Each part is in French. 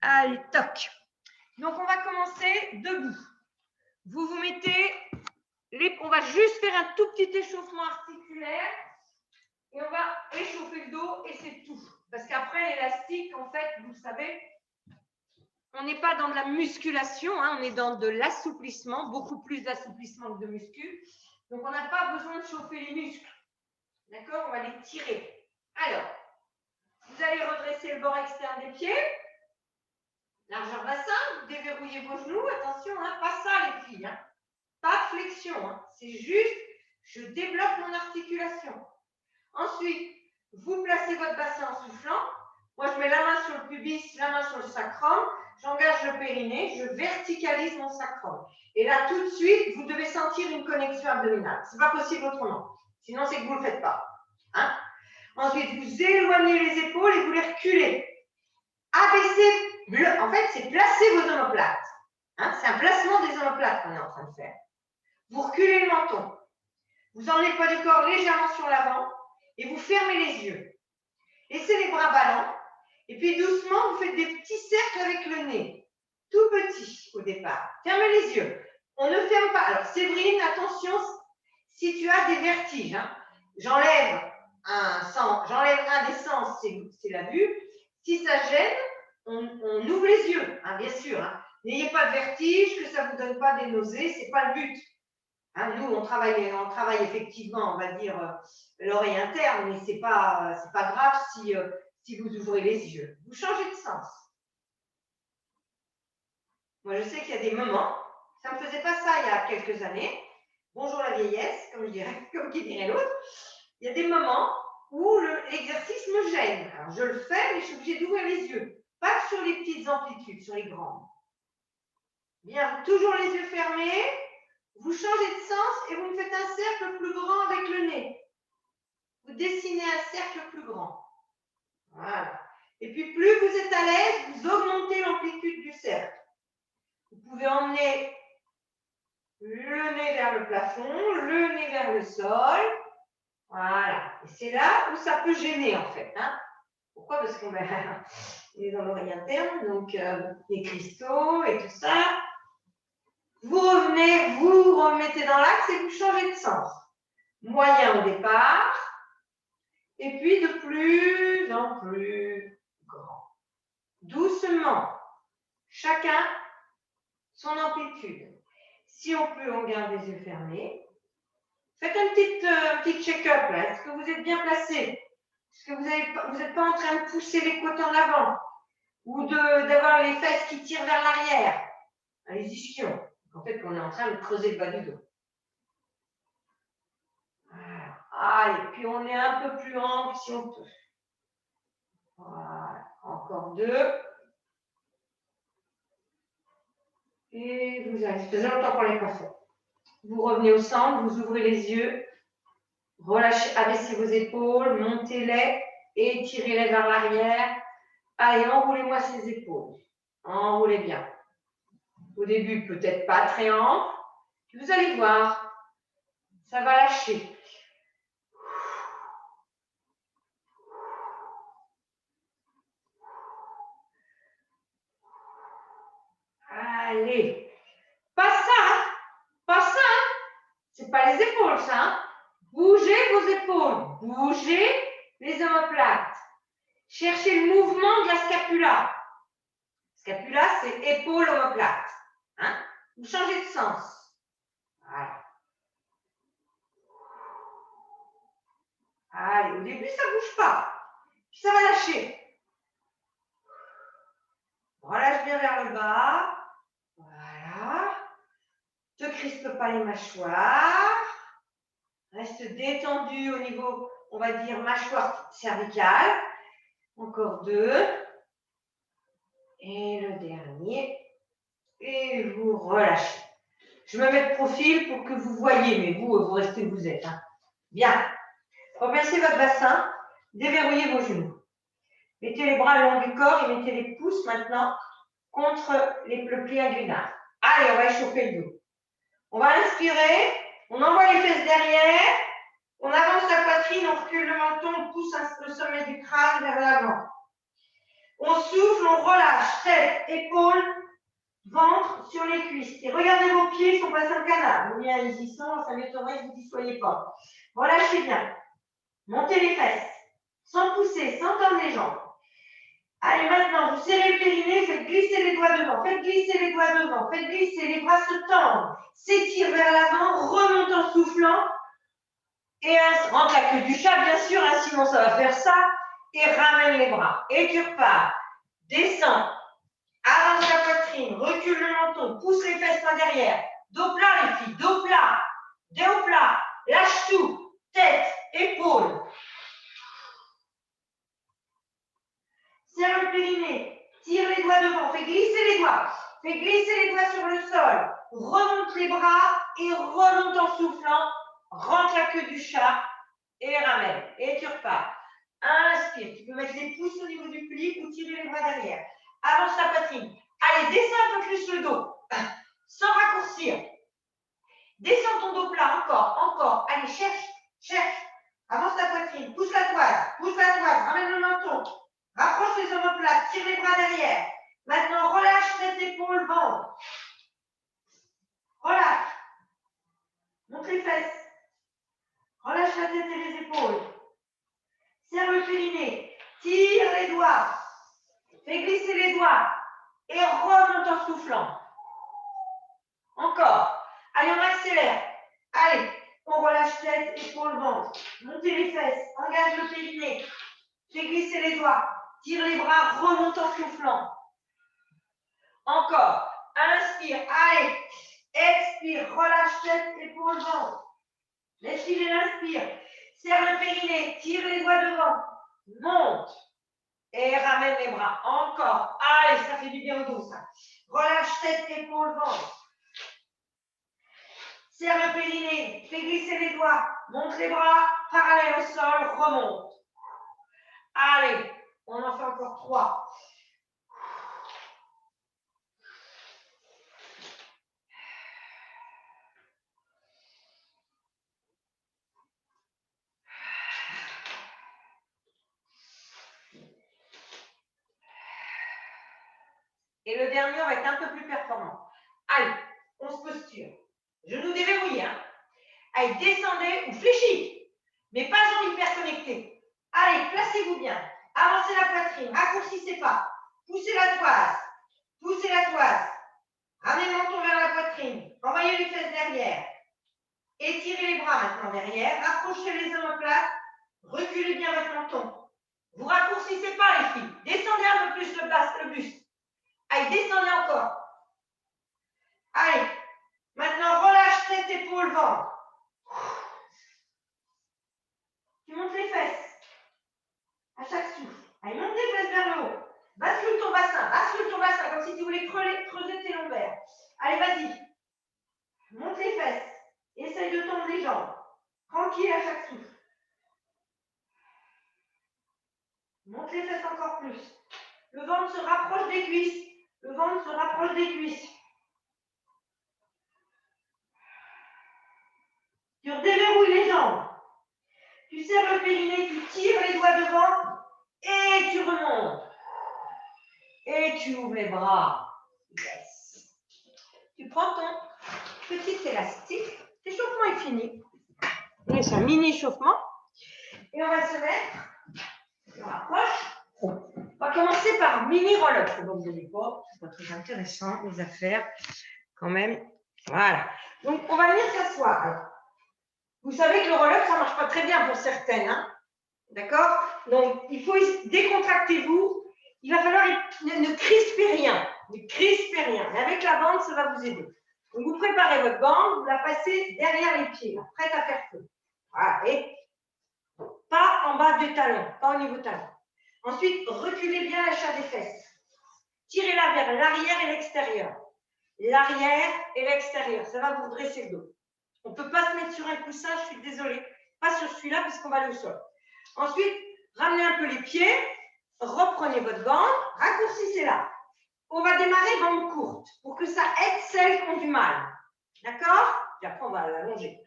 Allez, toc. Donc, on va commencer debout. Vous vous mettez, on va juste faire un tout petit échauffement articulaire et on va échauffer le dos et c'est tout. Parce qu'après, l'élastique, en fait, vous savez, on n'est pas dans de la musculation, hein, on est dans de l'assouplissement, beaucoup plus d'assouplissement que de muscu. Donc, on n'a pas besoin de chauffer les muscles. D'accord? On va les tirer. Alors, vous allez redresser le bord externe des pieds. Largeur bassin, vous déverrouillez vos genoux. Attention, hein, pas ça les filles. Hein. Pas de flexion. Hein. C'est juste, je développe mon articulation. Ensuite, vous placez votre bassin en soufflant. Moi, je mets la main sur le pubis, la main sur le sacrum. J'engage le périnée, je verticalise mon sacrum. Et là, tout de suite, vous devez sentir une connexion abdominale. Ce n'est pas possible autrement. Sinon, c'est que vous ne le faites pas. Hein? Ensuite, vous éloignez les épaules et vous les reculez. Abaissez. En fait, c'est placer vos omoplates. Hein? C'est un placement des omoplates qu'on est en train de faire. Vous reculez le menton. Vous emmenez le poids du corps légèrement sur l'avant et vous fermez les yeux. Laissez les bras ballants. Et puis doucement, vous faites des petits cercles avec le nez. Tout petit au départ. Fermez les yeux. On ne ferme pas. Alors, Séverine, attention, si tu as des vertiges, hein, j'enlève un des sens, c'est la vue. Si ça gêne, on ouvre les yeux, hein, bien sûr. Hein. N'ayez pas de vertige, que ça ne vous donne pas des nausées, ce n'est pas le but. Hein, nous, on travaille effectivement, on va dire, l'oreille interne, mais ce n'est pas grave si vous ouvrez les yeux. Vous changez de sens. Moi, je sais qu'il y a des moments, ça ne me faisait pas ça il y a quelques années. Bonjour la vieillesse, comme qui dirait l'autre. Il y a des moments où l'exercice me gêne. Alors, je le fais, mais je suis obligée d'ouvrir les yeux. Pas sur les petites amplitudes, sur les grandes. Bien, toujours les yeux fermés. Vous changez de sens et vous me faites un cercle plus grand avec le nez. Vous dessinez un cercle plus grand. Voilà. Et puis, plus vous êtes à l'aise, vous augmentez l'amplitude du cercle. Vous pouvez emmener le nez vers le plafond, le nez vers le sol. Voilà. Et c'est là où ça peut gêner, en fait. Hein. Pourquoi? Parce qu'on est dans l'oreille interne, donc les cristaux et tout ça. Vous revenez, vous remettez dans l'axe et vous changez de sens. Moyen au départ, et puis de plus en plus grand. Doucement, chacun son amplitude. Si on peut, on garde les yeux fermés. Faites un petit check-up là. Est-ce que vous êtes bien placé? Est-ce que vous n'êtes pas en train de pousser les côtes en avant? Ou d'avoir les fesses qui tirent vers l'arrière? Les ischions. En fait, on est en train de creuser le bas du dos. Voilà. Allez, puis on est un peu plus ample si on peut. Voilà. Encore deux. Et vous allez. Ça faisait longtemps qu'on ne l'a pas fait. Vous revenez au centre, vous ouvrez les yeux. Relâchez, abaissez vos épaules, montez-les et tirez-les vers l'arrière. Allez, enroulez-moi ces épaules. Enroulez bien. Au début, peut-être pas très ample. Vous allez voir, ça va lâcher. Allez. Pas ça, pas ça. C'est pas les épaules, ça. Hein. Bougez vos épaules. Bougez les omoplates. Cherchez le mouvement de la scapula. Scapula, c'est épaule omoplate. Hein. Vous changez de sens. Voilà. Allez, au début, ça ne bouge pas. Puis ça va lâcher. Relâche bien vers le bas. Voilà. Ne crispe pas les mâchoires. Reste détendu au niveau, on va dire, mâchoire cervicale. Encore deux. Et le dernier. Et vous relâchez. Je me mets de profil pour que vous voyez, mais vous restez où vous êtes. Hein. Bien. Remerciez votre bassin. Déverrouillez vos genoux. Mettez les bras le long du corps et mettez les pouces maintenant contre le pli inguinal. Allez, on va échauffer le dos. On va inspirer. On envoie les fesses derrière. On avance la poitrine, on recule le menton, on pousse le sommet du crâne vers l'avant. On souffle, on relâche. Tête. tête, épaules, ventre sur les cuisses. Et regardez vos pieds, ils sont passés en canard. Les miens, ils y sont, ça m'étonnerait que vous n'y soyez pas. Relâchez bien. Montez les fesses. Sans pousser, sans tendre les jambes. Allez, maintenant, vous serrez le périnée, faites glisser les doigts devant. Faites glisser les doigts devant. Faites glisser, les bras se tendent. S'étire vers l'avant, remonte en soufflant. Et rentre la queue du chat, bien sûr, hein, sinon ça va faire ça. Et ramène les bras. Et tu repars. Descends. Avance la poitrine. Recule le menton. Pousse les fesses par derrière. Dos plat, les filles. Dos plat. Dos plat. Lâche tout. Tête, épaules. Serre le périnée. Tire les doigts devant. Fais glisser les doigts. Fais glisser les doigts sur le sol. Remonte les bras et remonte en soufflant. Rentre la queue du chat et ramène. Et tu repars. Inspire. Tu peux mettre les pouces au niveau du pli ou tirer les bras derrière. Avance ta poitrine. Allez, descends un peu plus le dos. Sans raccourcir. Descends ton dos plat. Encore. Allez, cherche. Avance ta poitrine. Pousse la toise. Ramène le menton. Rapproche les omoplates. Tire les bras derrière. Maintenant, relâche tête, épaule, ventre. Relâche. Monte les fesses. Relâche la tête et les épaules. Serre le périnée. Tire les doigts. Fais glisser les doigts. Et remonte en soufflant. Encore. Allez, on accélère. Allez, on relâche tête, épaules, ventre. Montez les fesses. Engage le périnée. Fais glisser les doigts. Tire les bras. Remonte en soufflant. Encore. Inspire. Allez. Expire. Relâche tête, épaules, ventre. Laisse filer l'inspire. Serre le périnée. Tire les doigts devant. Monte. Et ramène les bras. Encore. Allez, ça fait du bien au dos, ça. Relâche tête, épaule, ventre. Serre le périnée. Fais glisser les doigts. Monte les bras. Parallèle au sol. Remonte. Allez. On en fait encore 3. Et le dernier, on va être un peu plus performant. Allez, on se posture. Genoux déverrouillés. Hein. Allez, descendez ou fléchis. Mais pas jambes hyper connectées. Allez, placez-vous bien. Avancez la poitrine. Raccourcissez pas. Poussez la toise. Ramenez le menton vers la poitrine. Envoyez les fesses derrière. Étirez les bras maintenant derrière. Rapprochez les omoplates. Reculez bien votre menton. Vous raccourcissez pas les filles. Descendez un peu plus le buste. Allez, descendez encore. Allez. Maintenant, relâche tête, épaule, ventre. Tu montes les fesses. À chaque souffle. Allez, monte les fesses vers le haut. Bascule ton bassin, comme si tu voulais creuser tes lombaires. Allez, vas-y. Monte les fesses. Essaye de tendre les jambes. Tranquille à chaque souffle. Monte les fesses encore plus. Le ventre se rapproche des cuisses. Tu redéverrouilles les jambes. Tu serres le périnée, tu tires les doigts devant et tu remontes. Et tu ouvres les bras. Yes. Tu prends ton petit élastique. L'échauffement est fini. C'est un mini échauffement. Et on va se mettre, on rapproche. On va commencer par mini roll-up. Bon, vous n'avez pas, c'est pas très intéressant, les affaires, quand même. Voilà. Donc, on va venir s'asseoir. Vous savez que le roll-up, ça ne marche pas très bien pour certaines. Hein. D'accord? Donc, il faut décontractez-vous. Il va falloir ne crisper rien. Ne crispez rien. Mais avec la bande, ça va vous aider. Donc, vous préparez votre bande, vous la passez derrière les pieds, là, prête à faire feu. Voilà. Et pas en bas des talons, pas au niveau talon. Ensuite, reculez bien l'achat des fesses. Tirez-la vers l'arrière et l'extérieur. L'arrière et l'extérieur. Ça va vous redresser le dos. On ne peut pas se mettre sur un coussin, je suis désolée. Pas sur celui-là, puisqu'on va aller au sol. Ensuite, ramenez un peu les pieds. Reprenez votre bande. Raccourcissez-la. On va démarrer bande courte pour que ça aide celles qui ont du mal. D'accord? Puis après, on va l'allonger.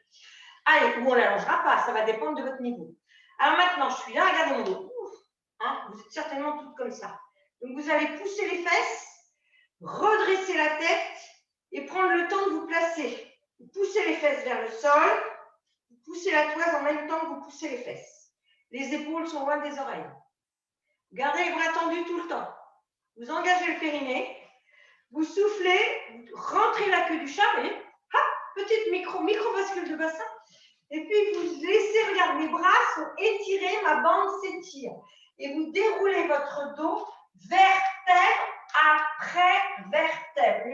Allez, ou on ne l'allongera pas. Ça va dépendre de votre niveau. Alors maintenant, je suis là. Regardez mon dos. Hein, vous êtes certainement toutes comme ça. Donc, vous allez pousser les fesses baisser la tête et prendre le temps de vous placer. Vous poussez les fesses vers le sol, vous poussez la toise en même temps que vous poussez les fesses. Les épaules sont loin des oreilles. Gardez les bras tendus tout le temps. Vous engagez le périnée, vous soufflez, vous rentrez la queue du chat, et petite micro-bascule de bassin. Et puis vous laissez, regarde, mes bras sont étirés, ma bande s'étire. Et vous déroulez votre dos, vertèbre après vertèbre.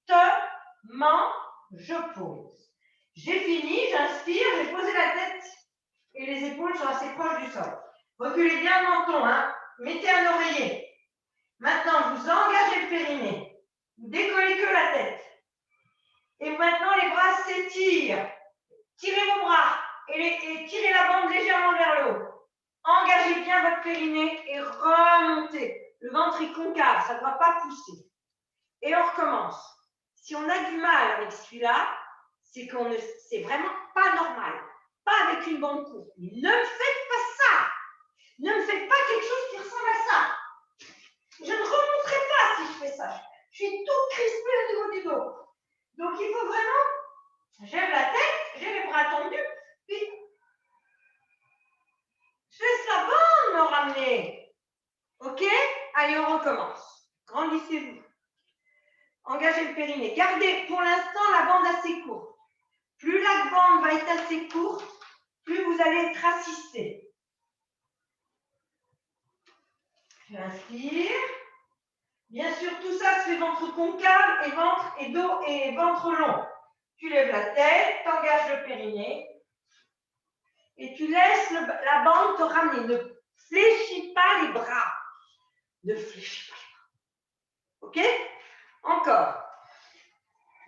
Lentement, je pose. J'ai fini, j'inspire, j'ai posé la tête et les épaules sont assez proches du sol. Reculez bien le menton, hein. Mettez un oreiller. Maintenant, vous engagez le périnée. Vous décollez que la tête. Et maintenant, les bras s'étirent. Tirez vos bras et tirez la bande légèrement vers le haut. Engagez bien votre périnée et remontez. Le ventre est concave, ça ne doit pas pousser. Et on recommence. Si on a du mal avec celui-là, c'est qu'on ne, c'est vraiment pas normal. Pas avec une bande courte. Ne me faites pas ça. Ne me faites pas quelque chose qui ressemble à ça. Je ne remonterai pas si je fais ça. Je suis tout crispée au niveau du dos. Donc il faut vraiment, j'aime la tête, j'ai les bras tendus, puis je laisse la bande me ramener. Ok? Allez, on recommence. Grandissez-vous. Engagez le périnée. Gardez pour l'instant la bande assez courte. Plus la bande va être assez courte, plus vous allez être assisté. J'inspire. Bien sûr, tout ça se fait ventre concave et dos et ventre long. Tu lèves la tête, tu engages le périnée et tu laisses la bande te ramener. Ne fléchis pas les bras. Ne fléchis pas les bras. Ok? Encore.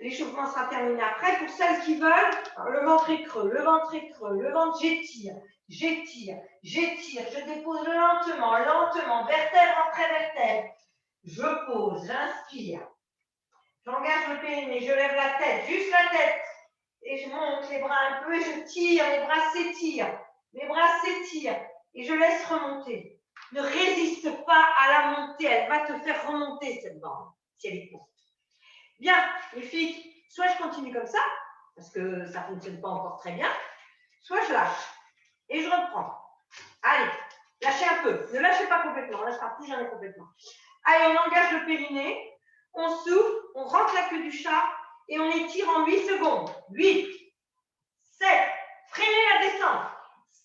L'échauffement sera terminé après. Pour celles qui veulent, le ventre est creux, le ventre est creux, le ventre, j'étire, j'étire, j'étire, je dépose lentement, lentement, vertèbre après vertèbre. Je pose, j'inspire. J'engage le périnée, je lève la tête, juste la tête. Et je monte les bras un peu et je tire, les bras s'étirent. Les bras s'étirent et je laisse remonter. Ne résiste pas à la montée, elle va te faire remonter cette bande, si elle est courte. Bien, les filles, soit je continue comme ça, parce que ça ne fonctionne pas encore très bien, soit je lâche et je reprends. Allez, lâchez un peu, ne lâchez pas complètement, on ne lâchera plus jamais complètement. Allez, on engage le périnée, on souffle, on rentre la queue du chat et on étire en 8 secondes. 8, 7, freinez la descente.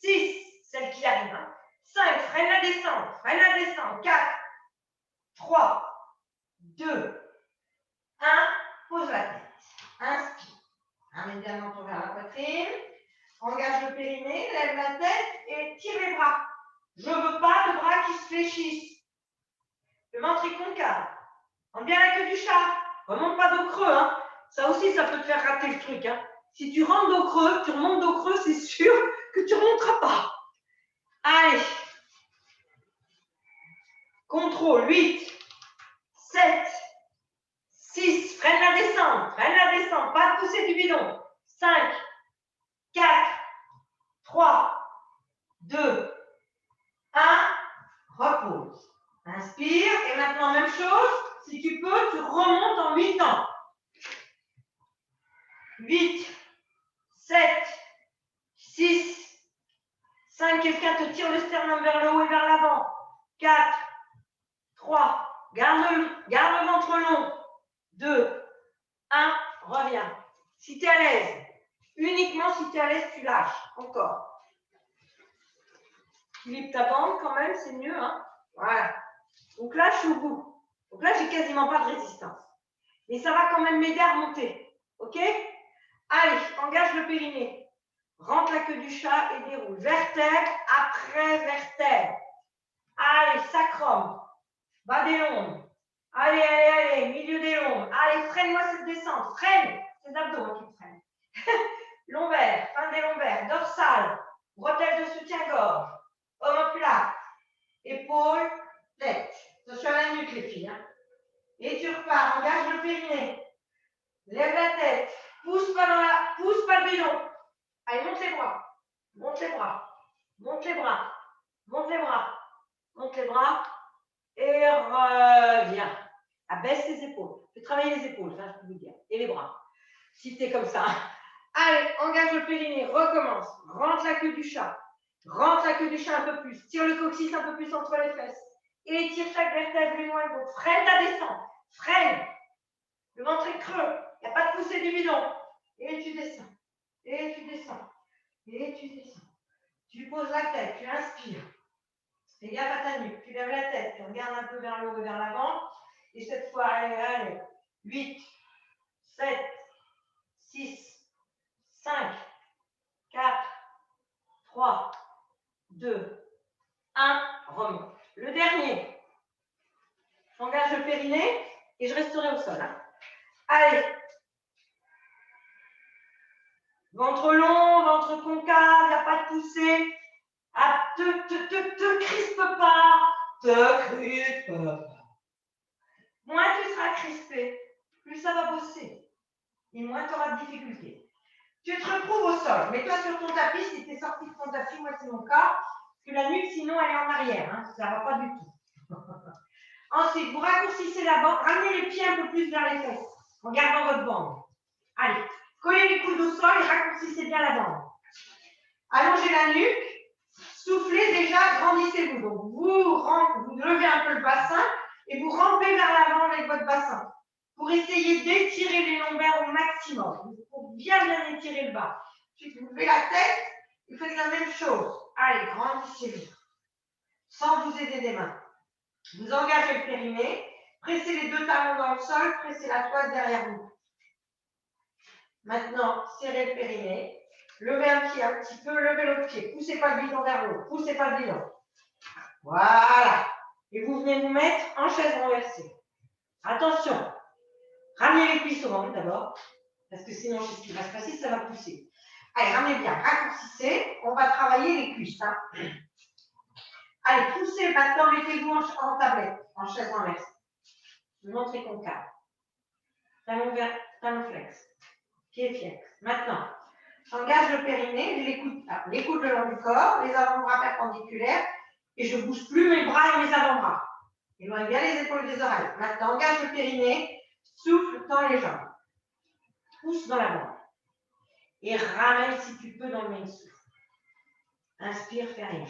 6, celle qui arrive. 5, freine la descente. 4, 3, 2, 1, pose la tête. Inspire. Ramène bien le menton vers la poitrine. Engage le périnée, lève la tête et tire les bras. Je ne veux pas de bras qui se fléchissent. Le ventre est concave. Prends bien la queue du chat. Remonte pas dos creux. Hein. Ça aussi, ça peut te faire rater le truc. Hein. Si tu rentres dos creux, tu remontes dos creux, c'est sûr que tu ne remonteras pas. Allez. Contrôle. 8, 7, 6. Freine la descente. Pas de pousser du bidon. 5, 4, 3, 2, 1. Repose. Inspire. Et maintenant, même chose. Si tu peux, tu remontes en 8 temps. 8, 7, 6, 5. Quelqu'un te tire le sternum vers le haut et vers l'avant. 4, 3. Garde le ventre long. 2, 1. Reviens. Si tu es à l'aise, uniquement si tu es à l'aise, tu lâches. Encore. Équilibre ta bande quand même, c'est mieux. Hein, voilà. Donc là, je suis au bout. Donc là, j'ai quasiment pas de résistance. Mais ça va quand même m'aider à remonter. OK? Allez, engage le périnée. Rentre la queue du chat et déroule. Vertèbre après vertèbre. Allez, sacrum. Bas des lombes. Allez. Milieu des lombes. Allez, freine-moi cette descente. Freine. C'est l'abdos qui me freine. Lombaire, fin des lombaires. Dorsale. Bretelle de soutien-gorge. Omoplate. Épaule, tête. Attention à la nuque, les filles. Hein. Et tu repars. Engage le périnée. Lève la tête. Pousse pas le bidon. Allez, monte les bras. Monte les bras. Et reviens. Abaisse les épaules. Fais travailler les épaules, ça je peux vous dire. Et les bras. Si tu es comme ça. Allez, engage le périnée, recommence. Rentre la queue du chat. Rentre la queue du chat un peu plus. Tire le coccyx un peu plus entre les fesses. Et tire chaque vertèbre l'une loin de l'autre. Freine ta descente. Freine. Le ventre est creux. Il n'y a pas de poussée du bidon. Et tu descends. Et tu descends. Et tu descends. Tu poses la tête. Tu inspires. Fais gaffe à ta nuque. Tu lèves la tête. Tu regardes un peu vers le haut et vers l'avant. Et cette fois, allez. 8, 7, 6, 5, 4, 3, 2, 1. Remonte. Le dernier. J'engage le périnée et je resterai au sol. Hein. Allez. Ventre long, ventre concave, il n'y a pas de poussée. Ah, te crispe pas. Te crispe pas. Moins tu seras crispé, plus ça va bosser. Et moins tu auras de difficultés. Tu te retrouves au sol. Mets-toi sur ton tapis. Si tu es sorti de ton tapis, moi c'est mon cas. Parce que la nuque, sinon, elle est en arrière. Hein. Ça ne va pas du tout. Ensuite, vous raccourcissez la bande. Ramenez les pieds un peu plus vers les fesses. En gardant votre bande. Allez. Collez les coudes au sol et raccourcissez bien la bande. Allongez la nuque. Soufflez déjà, grandissez-vous. Donc, vous levez un peu le bassin et vous rampez vers l'avant avec votre bassin. Pour essayer d'étirer les lombaires au maximum. Pour bien étirer le bas. Ensuite, vous levez la tête et faites la même chose. Allez, grandissez-vous. Sans vous aider des mains. Vous engagez le périnée. Pressez les deux talons dans le sol. Pressez la toise derrière vous. Maintenant, serrez le périnée. Levez un pied un petit peu, levez l'autre pied. Poussez pas le bidon vers le haut. Poussez pas le bidon. Voilà. Et vous venez vous mettre en chaise renversée. Attention. Ramenez les cuisses au ventre d'abord. Parce que sinon, c'est ce qui va se passer, ça va pousser. Allez, ramenez bien. Raccourcissez. On va travailler les cuisses. Hein. Allez, poussez. Maintenant, mettez-vous en tablette, en chaise renversée. Le ventre est concave. Talon vert, talon flex. Pied flex. Maintenant, j'engage le périnée, les coudes le long du corps, les avant-bras perpendiculaires, et je ne bouge plus mes bras et mes avant-bras. Éloigne bien les épaules des oreilles. Maintenant, engage le périnée, souffle dans les jambes. Pousse dans la bande. Et ramène si tu peux dans le même souffle. Inspire, fais rien.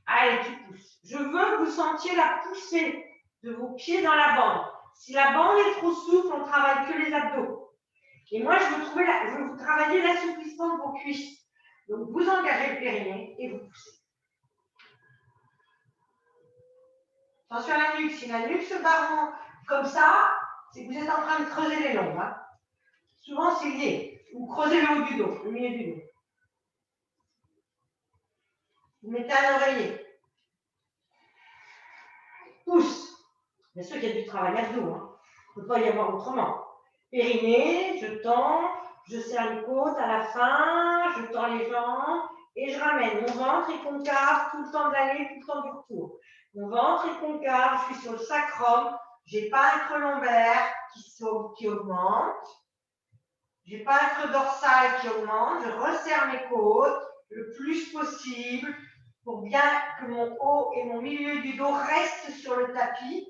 Allez, tu pousses. Je veux que vous sentiez la poussée de vos pieds dans la bande. Si la bande est trop souple, on ne travaille que les abdos. Et moi, je veux vous travailler l'assouplissement de vos cuisses. Donc, vous engagez le périnée et vous poussez. Attention à la nuque. Si la nuque se barre comme ça, c'est que vous êtes en train de creuser les lombes. Hein. Souvent, c'est lié. Vous creusez le haut du dos, le milieu du dos. Vous mettez un oreiller. Pousse. Bien sûr qu'il y a du travail abdos. Hein. Il ne peut pas y avoir autrement. Périnée, je tends, je serre les côtes à la fin, je tends les jambes et je ramène. Mon ventre est concave tout le temps de l'aller, tout le temps du retour. Mon ventre est concave, je suis sur le sacrum, je n'ai pas un creux lombaire qui augmente, je n'ai pas un creux dorsal qui augmente, je resserre mes côtes le plus possible pour bien que mon haut et mon milieu du dos restent sur le tapis,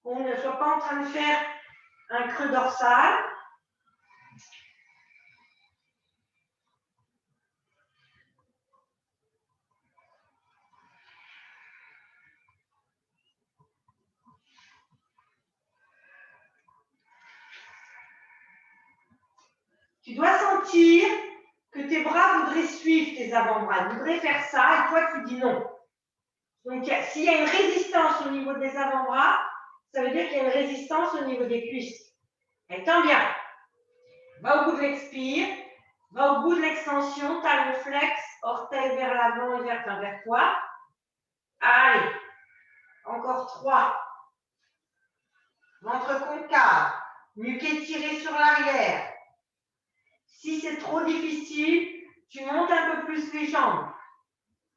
qu'on ne soit pas en train de faire un creux dorsal. Tu dois sentir que tes bras voudraient suivre tes avant-bras, voudraient faire ça, et toi tu dis non. Donc s'il y a une résistance au niveau des avant-bras, ça veut dire qu'il y a une résistance au niveau des cuisses. Et tends bien. Va au bout de l'expire, va au bout de l'extension, talon flex, orteil vers l'avant et vers toi. Allez, encore 3. Ventre concave, nuque étirée sur l'arrière. Si c'est trop difficile, tu montes un peu plus les jambes.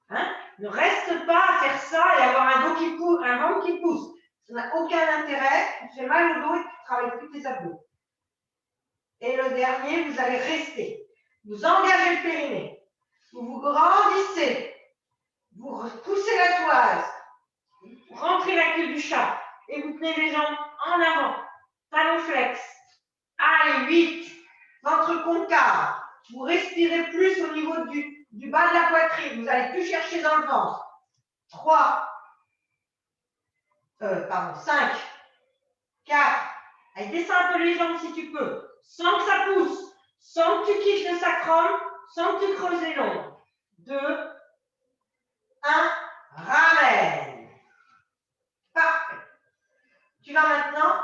Hein? Ne reste pas à faire ça et avoir un dos qui pousse, un ventre qui pousse. Ça n'a aucun intérêt, tu te fais mal au dos et tu ne travailles plus tes abdos. Et le dernier, vous allez rester. Vous engagez le périnée. Vous grandissez. Vous repoussez la toise. Vous rentrez la queue du chat. Et vous tenez les jambes en avant. Talon flex. Allez, 8. Ventre concave. Vous respirez plus au niveau du bas de la poitrine. Vous allez plus chercher dans le ventre. 3. 5. 4. Allez, descends un peu les jambes si tu peux. Sans que ça pousse. Sans que tu quittes le sacrum. Sans que tu creuses les longs. 2. 1. Ramène. Parfait. Tu vas maintenant,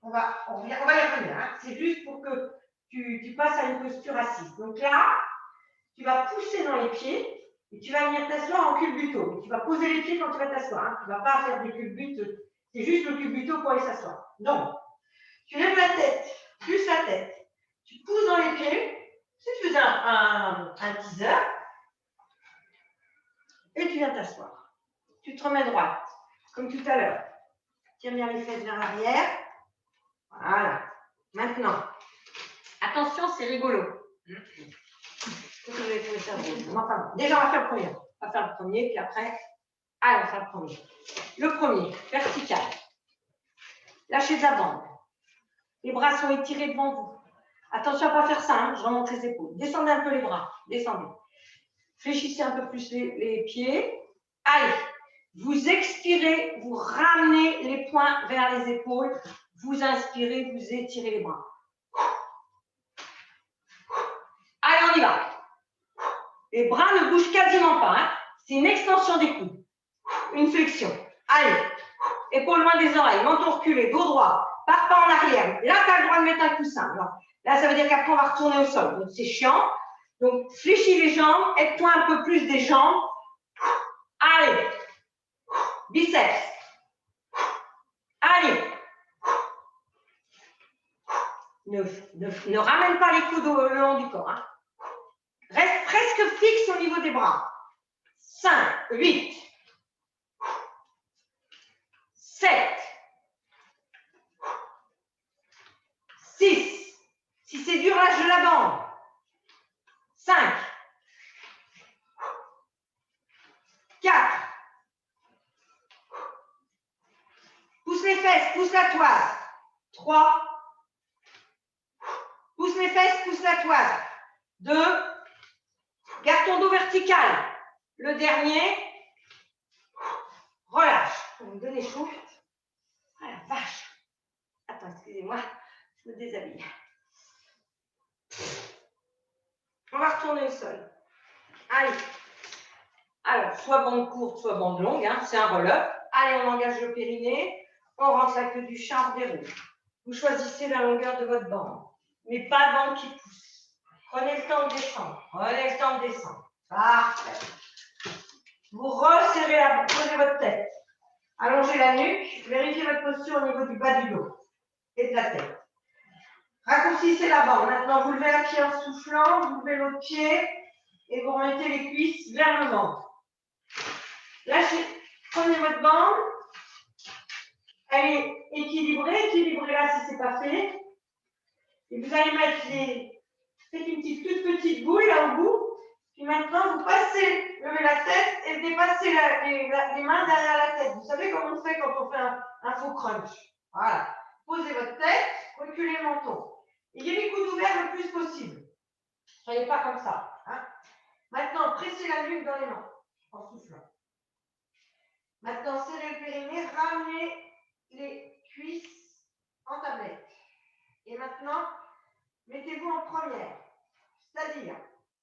on va y revenir. Hein. C'est juste pour que tu passes à une posture assise. Donc là, tu vas pousser dans les pieds et tu vas venir t'asseoir en culbuto. Tu vas poser les pieds quand tu vas t'asseoir. Hein. Tu ne vas pas faire des culbutes. C'est juste le culbuto pour aller s'asseoir. Donc, tu lèves la tête, plus la tête. Tu pousses dans les pieds. Si tu faisais un teaser. Et tu viens t'asseoir. Tu te remets droite, comme tout à l'heure. Tire bien les fesses vers l'arrière. Voilà. Maintenant, attention, c'est rigolo. Enfin, déjà, on va faire le premier. On va faire le premier, puis après, allez, on va faire le premier. Le premier, vertical. Lâchez de la bande. Les bras sont étirés devant vous. Attention à ne pas faire ça, hein. Je remonte les épaules. Descendez un peu les bras. Descendez. Fléchissez un peu plus les pieds. Allez. Vous expirez, vous ramenez les poings vers les épaules. Vous inspirez, vous étirez les bras. Allez, on y va. Les bras ne bougent quasiment pas. Hein. C'est une extension des coudes. Une flexion. Allez. Épaules loin des oreilles. Menton reculé. Dos droit. Pars pas en arrière. Là, tu as le droit de mettre un coussin. Alors, là, ça veut dire qu'après, on va retourner au sol. Donc, c'est chiant. Donc, fléchis les jambes. Aide-toi un peu plus des jambes. Allez. Biceps. Allez. Ne ramène pas les coudes le long du corps. Hein. Reste presque fixe au niveau des bras. 5, 8, 7, 6. Si c'est dur, lâche de la bande. 5, 4. Pousse les fesses, pousse la toise. 3. Pousse les fesses, pousse la toise. 2. Garde ton dos vertical. Le dernier. Relâche. Vous me donnez chaud. Ah la vache. Attends, excusez-moi. Je me déshabille. On va retourner au sol. Allez. Alors, soit bande courte, soit bande longue. Hein. C'est un roll-up. Allez, on engage le périnée. On rentre la queue du chat, on déroule. Vous choisissez la longueur de votre bande. Mais pas de bande qui pousse. Prenez le temps de descendre. Prenez le temps de descendre. Parfait. Vous resserrez la bande. Posez votre tête. Allongez la nuque. Vérifiez votre posture au niveau du bas du dos et de la tête. Raccourcissez la bande. Maintenant, vous levez un pied en soufflant. Vous levez l'autre pied. Et vous remettez les cuisses vers le ventre. Lâchez. Prenez votre bande. Elle est équilibrée. Équilibrez-la si ce n'est pas fait. Et vous allez mettre les... Faites une toute petite boule là au bout. Puis maintenant, vous passez, levez la tête et dépassez les mains derrière la tête. Vous savez comment on fait quand on fait un faux crunch. Voilà. Posez votre tête, reculez le menton. Ayez les coudes ouverts le plus possible. Ne soyez pas comme ça. Hein. Maintenant, pressez la nuque dans les mains en soufflant. Maintenant, serrez le périnée, ramenez les cuisses en tablette. Et maintenant, mettez-vous en première. C'est-à-dire,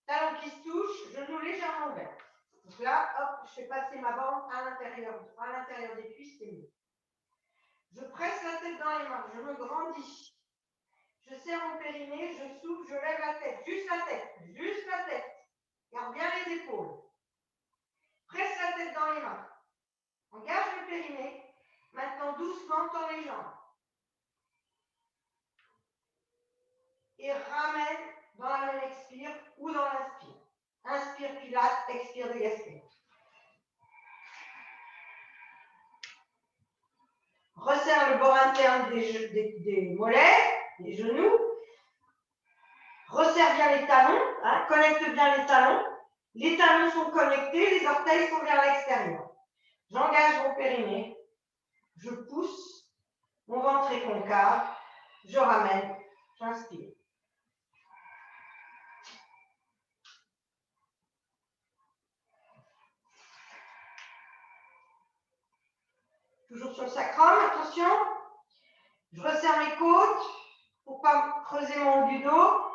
talon qui se touche, genou légèrement ouvert. Donc là, hop, je fais passer ma bande à l'intérieur des cuisses, c'est mieux. Je presse la tête dans les mains, je me grandis. Je serre mon périnée, je souffle, je lève la tête, juste la tête, juste la tête. Garde bien les épaules. Presse la tête dans les mains. Engage le périnée. Maintenant, doucement, tends les jambes. Et ramène dans la même expire ou dans l'inspire. Inspire Pilate, expire Dégaspé. Resserre le bord interne des mollets, des genoux. Resserre bien les talons, hein, connecte bien les talons. Les talons sont connectés, les orteils sont vers l'extérieur. J'engage mon périnée. Je pousse. Mon ventre est concave. Je ramène. J'inspire. Toujours sur le sacrum, attention. Je resserre mes côtes pour ne pas creuser mon haut du dos.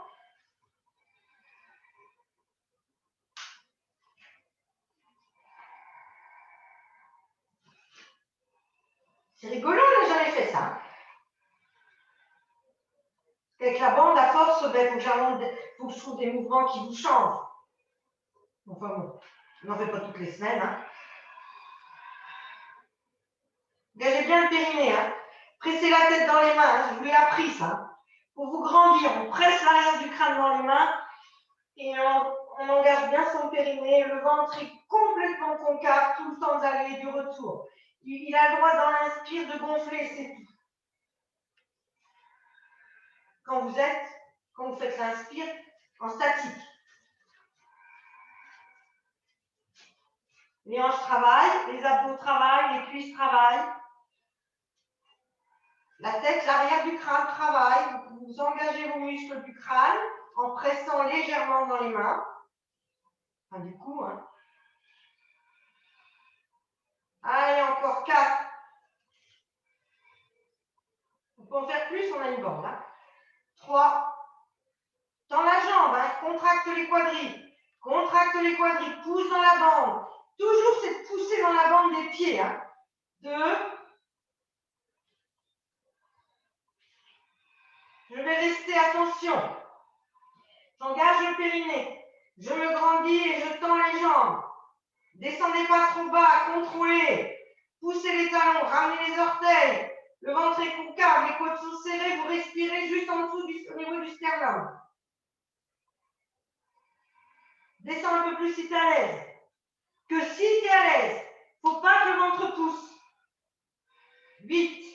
C'est rigolo, on n'a jamais fait ça. Avec la bande, à force, il faut que je trouve des mouvements qui vous changent. Enfin bon, on n'en fait pas toutes les semaines. Hein. Engagez bien le périnée. Hein. Pressez la tête dans les mains. Hein. Je vous l'ai appris ça. Pour vous grandir, on presse l'arrière du crâne dans les mains et on engage bien son périnée. Le ventre est complètement concave tout le temps d'aller et du retour. Il a le droit dans l'inspire de gonfler, c'est tout. Quand vous faites l'inspire en statique. Les hanches travaillent, les abdos travaillent, les cuisses travaillent. La tête, l'arrière du crâne travaille. Vous engagez vos muscles du crâne en pressant légèrement dans les mains. Enfin, du coup, hein. Allez, encore 4. On peut en faire plus, on a une bande. Hein. 3. Dans la jambe, hein. Contracte les quadris. Contracte les quadris, pousse dans la bande. Toujours cette poussée dans la bande des pieds. Hein. 2. Je vais rester, attention. J'engage le périnée. Je me grandis et je tends les jambes. Descendez pas trop bas, contrôlez. Poussez les talons, ramenez les orteils. Le ventre est concave, les côtes sont serrées, vous respirez juste en dessous au niveau du sternum. Descends un peu plus si tu es à l'aise. Que si tu es à l'aise, il ne faut pas que le ventre pousse. 8,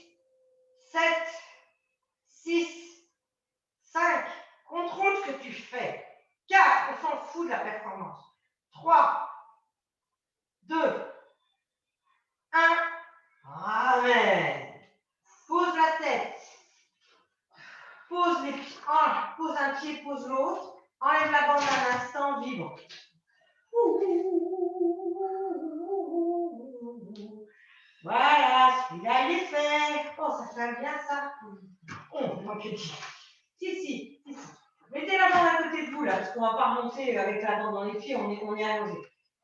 7, 6, 5. Contrôle ce que tu fais. 4, on s'en fout de la performance. 3, 2, 1. Ramène. Pose la tête. Pose les pieds. Pose un pied, pose l'autre. Enlève la bande un instant, vibre. Voilà, celui-là, il est fait. Oh, ça fait bien ça. Si. Mettez la bande à côté de vous, là, parce qu'on ne va pas remonter avec la bande dans les pieds, on est allongé.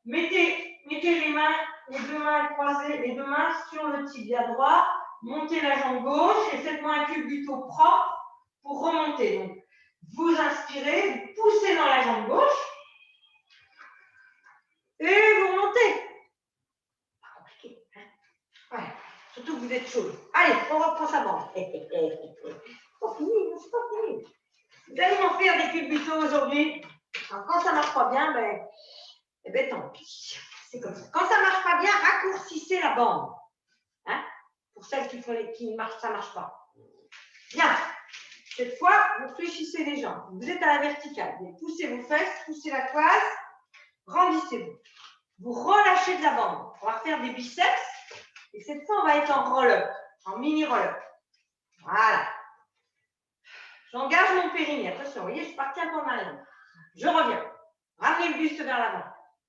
Mettez les mains, les deux mains croisées, les deux mains sur le tibia droit. Montez la jambe gauche et faites-moi un culbuto propre pour remonter. Donc, vous inspirez, vous poussez dans la jambe gauche et vous remontez. Pas compliqué, hein? Ouais. Surtout que vous êtes chaud. Allez, on reprend sa bande. C'est pas fini. Vous allez m'en faire des culbutos aujourd'hui. Quand ça ne marche pas bien, tant pis. C'est comme ça. Quand ça ne marche pas bien, raccourcissez la bande. Hein? Pour celles qui marchent, ça ne marche pas. Bien. Cette fois, vous fléchissez les jambes. Vous êtes à la verticale. Vous poussez vos fesses, poussez la toise, grandissez-vous. Vous relâchez de la bande. On va faire des biceps. Et cette fois, on va être en roll-up, en mini roll-up. Voilà. J'engage mon périnée. Attention, vous voyez, je suis partie un peu en arrière. Je reviens. Ramenez le buste vers l'avant.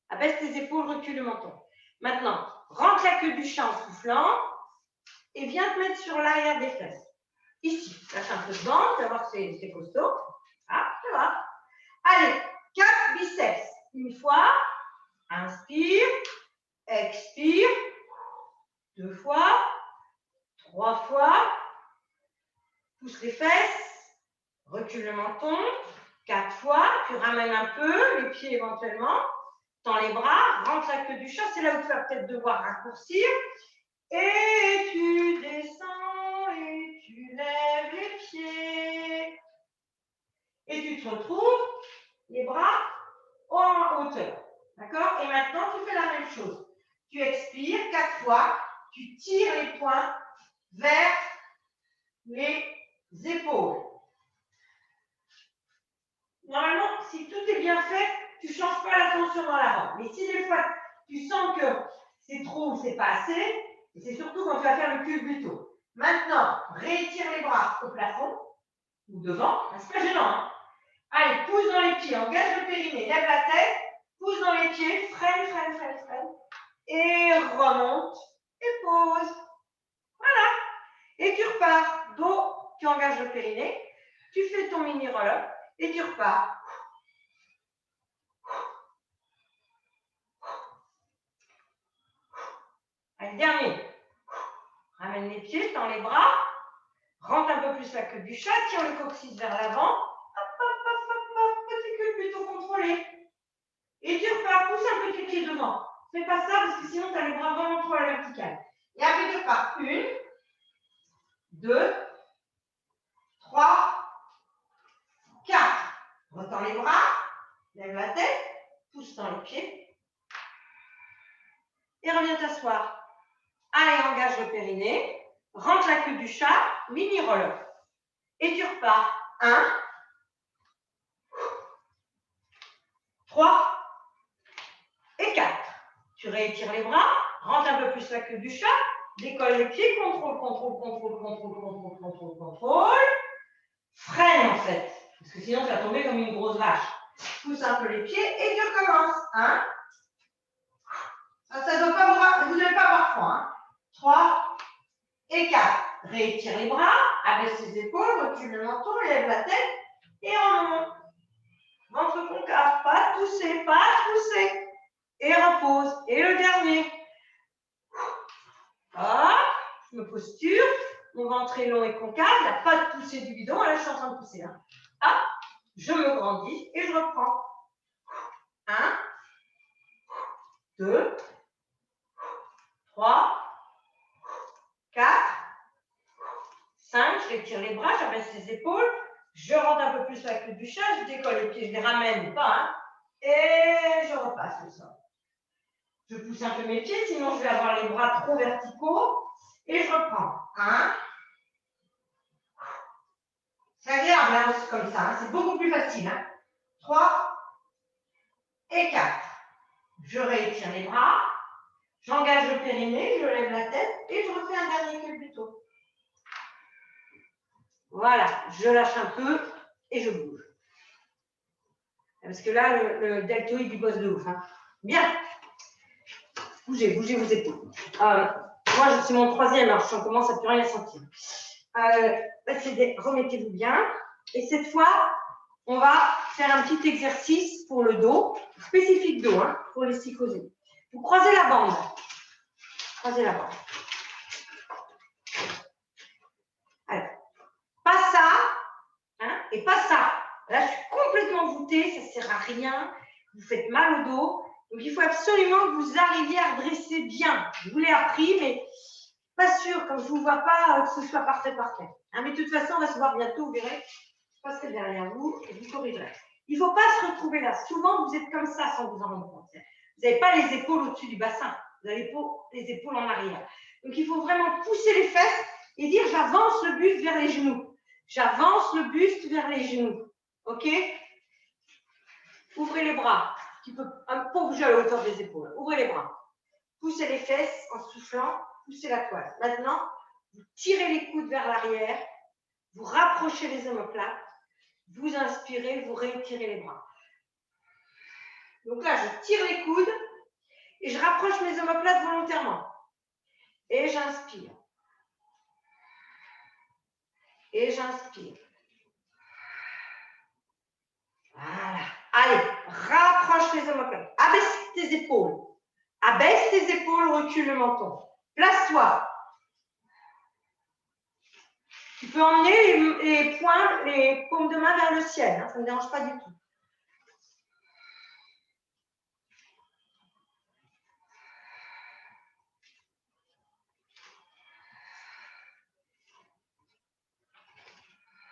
Abaisse les épaules, recule le menton. Maintenant, rentre la queue du chat en soufflant et viens te mettre sur l'arrière des fesses. Ici, lâche un peu de bande, tu vas voir que c'est costaud. Ah, ça va. Allez, 4 biceps. Une fois, inspire, expire, 2 fois, 3 fois, pousse les fesses, recule le menton, 4 fois, tu ramènes un peu, les pieds éventuellement, tends les bras, rentre la queue du chat, c'est là où tu vas peut-être devoir raccourcir, et tu descends et tu lèves les pieds, et tu te retrouves les bras en hauteur, d'accord? Et maintenant, tu fais la même chose. Tu expires 4 fois, tu tires les poings vers les épaules. Normalement, si tout est bien fait, tu ne changes pas la tension dans la robe. Mais si des fois, tu sens que c'est trop ou c'est pas assez, et c'est surtout quand tu vas faire le culbuto. Maintenant, réétire les bras au plafond ou devant. C'est pas gênant. Hein. Allez, pousse dans les pieds, engage le périnée, lève la tête, pousse dans les pieds, freine, freine, freine, freine. Et remonte et pose. Voilà. Et tu repars. Dos, tu engages le périnée. Tu fais ton mini roll-up et tu repars. Allez, dernier. Ramène les pieds, tends les bras. Rentre un peu plus la queue du chat. Tire le coccyx vers l'avant. Hop, hop, hop, hop, hop. Petit cul plutôt contrôlé. Et tu repars. Pousse un peu tes pieds devant. Fais pas ça parce que sinon tu as les bras vraiment trop à la verticale. Et après tu repars. 1, 2, 3, 4. Retends les bras. Lève la tête. Pousse dans les pieds. Et reviens t'asseoir. Allez, engage le périnée. Rentre la queue du chat. Mini roll. Et tu repars. 1, 3 et 4. Tu réétires les bras. Rentre un peu plus la queue du chat. Décolle les pieds. Contrôle, contrôle, contrôle, contrôle, contrôle, contrôle, contrôle. Freine en fait. Parce que sinon, tu vas tomber comme une grosse vache. Pousse un peu les pieds et tu recommences. 1. Ça doit pas vous n'allez pas avoir froid. Hein. 3 et 4. Réétire les bras, abaisse les épaules, recule le menton, lève la tête et remonte. Ventre concave, pas pousser, pas pousser. Et repose. Et le dernier. Hop, je me posture. Mon ventre est long et concave. Il n'y a pas de poussée du bidon. Là, je suis en train de pousser. Hein. Hop, je me grandis et je reprends. 1, 2, 3, 4, 5. Je rétire les bras, j'abaisse les épaules. Je rentre un peu plus la queue du chat. Je décolle les pieds, je les ramène pas. Hein, et je repasse le sol. Je pousse un peu mes pieds, sinon je vais avoir les bras trop verticaux. Et je reprends. 1. C'est agréable hein, aussi comme ça. Hein, c'est beaucoup plus facile. Hein. 3 et 4. Je réétire les bras. J'engage le périnée, je lève la tête et je refais un dernier cul plus tôt. Voilà, je lâche un peu et je bouge. Parce que là, le deltoïde, il bosse de ouf. Hein. Bien. Bougez, bougez vos épaules. Moi, c'est mon 3e, alors je commence à plus rien sentir. Remettez-vous bien. Et cette fois, on va faire un petit exercice pour le dos, spécifique dos, hein, pour les psychoses. Vous croisez la bande. Croisez la bande. Alors, pas ça, hein, et pas ça. Là, je suis complètement voûtée, ça ne sert à rien. Vous faites mal au dos. Donc, il faut absolument que vous arriviez à redresser bien. Je vous l'ai appris, mais pas sûr, comme je ne vous vois pas, que ce soit parfait, parfait. Hein, mais de toute façon, on va se voir bientôt, vous verrez. Je passerai derrière vous et vous corrigerez. Il ne faut pas se retrouver là. Souvent, vous êtes comme ça sans vous en rendre compte. Vous n'avez pas les épaules au-dessus du bassin. Vous avez les épaules en arrière. Donc, il faut vraiment pousser les fesses et dire j'avance le buste vers les genoux. J'avance le buste vers les genoux. OK? Ouvrez les bras. Un peu bouger à la hauteur des épaules. Ouvrez les bras. Poussez les fesses en soufflant. Poussez la toile. Maintenant, vous tirez les coudes vers l'arrière. Vous rapprochez les omoplates. Vous inspirez, vous réétirez les bras. Donc là, je tire les coudes et je rapproche mes omoplates volontairement. Et j'inspire. Et j'inspire. Voilà. Allez, rapproche les omoplates. Abaisse tes épaules. Abaisse tes épaules, recule le menton. Place-toi. Tu peux emmener les paumes de main vers le ciel. Hein, ça ne me dérange pas du tout.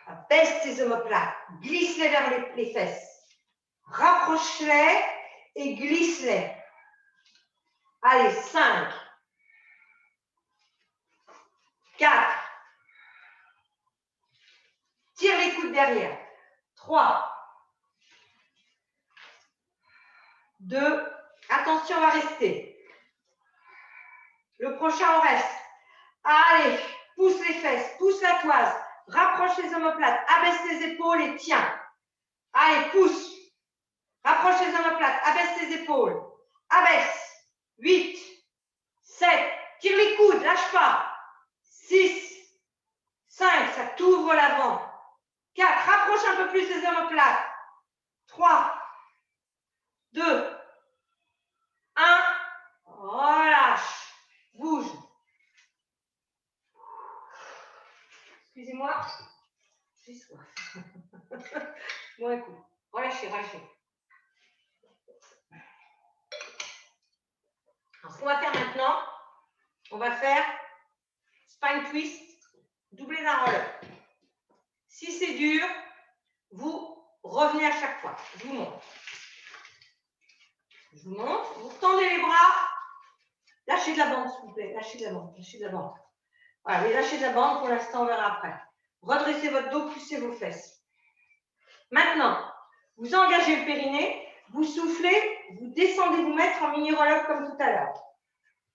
Abaisse tes omoplates. Glisse-les vers les fesses. Rapproche-les et glisse-les. Allez, 5, 4, tire les coudes derrière. 3, 2, attention, on va rester. Le prochain, on reste. Allez, pousse les fesses, pousse la toise, rapproche les omoplates, abaisse les épaules et tiens. Allez, pousse. Rapproche les omoplates, abaisse les épaules. Abaisse. 8, 7, tire les coudes, lâche pas. 6, 5, ça t'ouvre l'avant. 4, rapproche un peu plus les omoplates. 3, 2, 1, relâche. Bouge. Excusez-moi, j'ai soif. Bon, un coup. Relâchez, relâchez. Alors, ce qu'on va faire maintenant, on va faire spine twist, doublé d'un roll-up. Si c'est dur, vous revenez à chaque fois. Je vous montre. Je vous montre. Vous tendez les bras. Lâchez de la bande, s'il vous plaît. Lâchez de la bande. Lâchez de la bande. Voilà, mais lâchez de la bande. Pour l'instant, on verra après. Redressez votre dos, poussez vos fesses. Maintenant, vous engagez le périnée. Vous soufflez. Vous descendez vous mettre en mini roll-up comme tout à l'heure.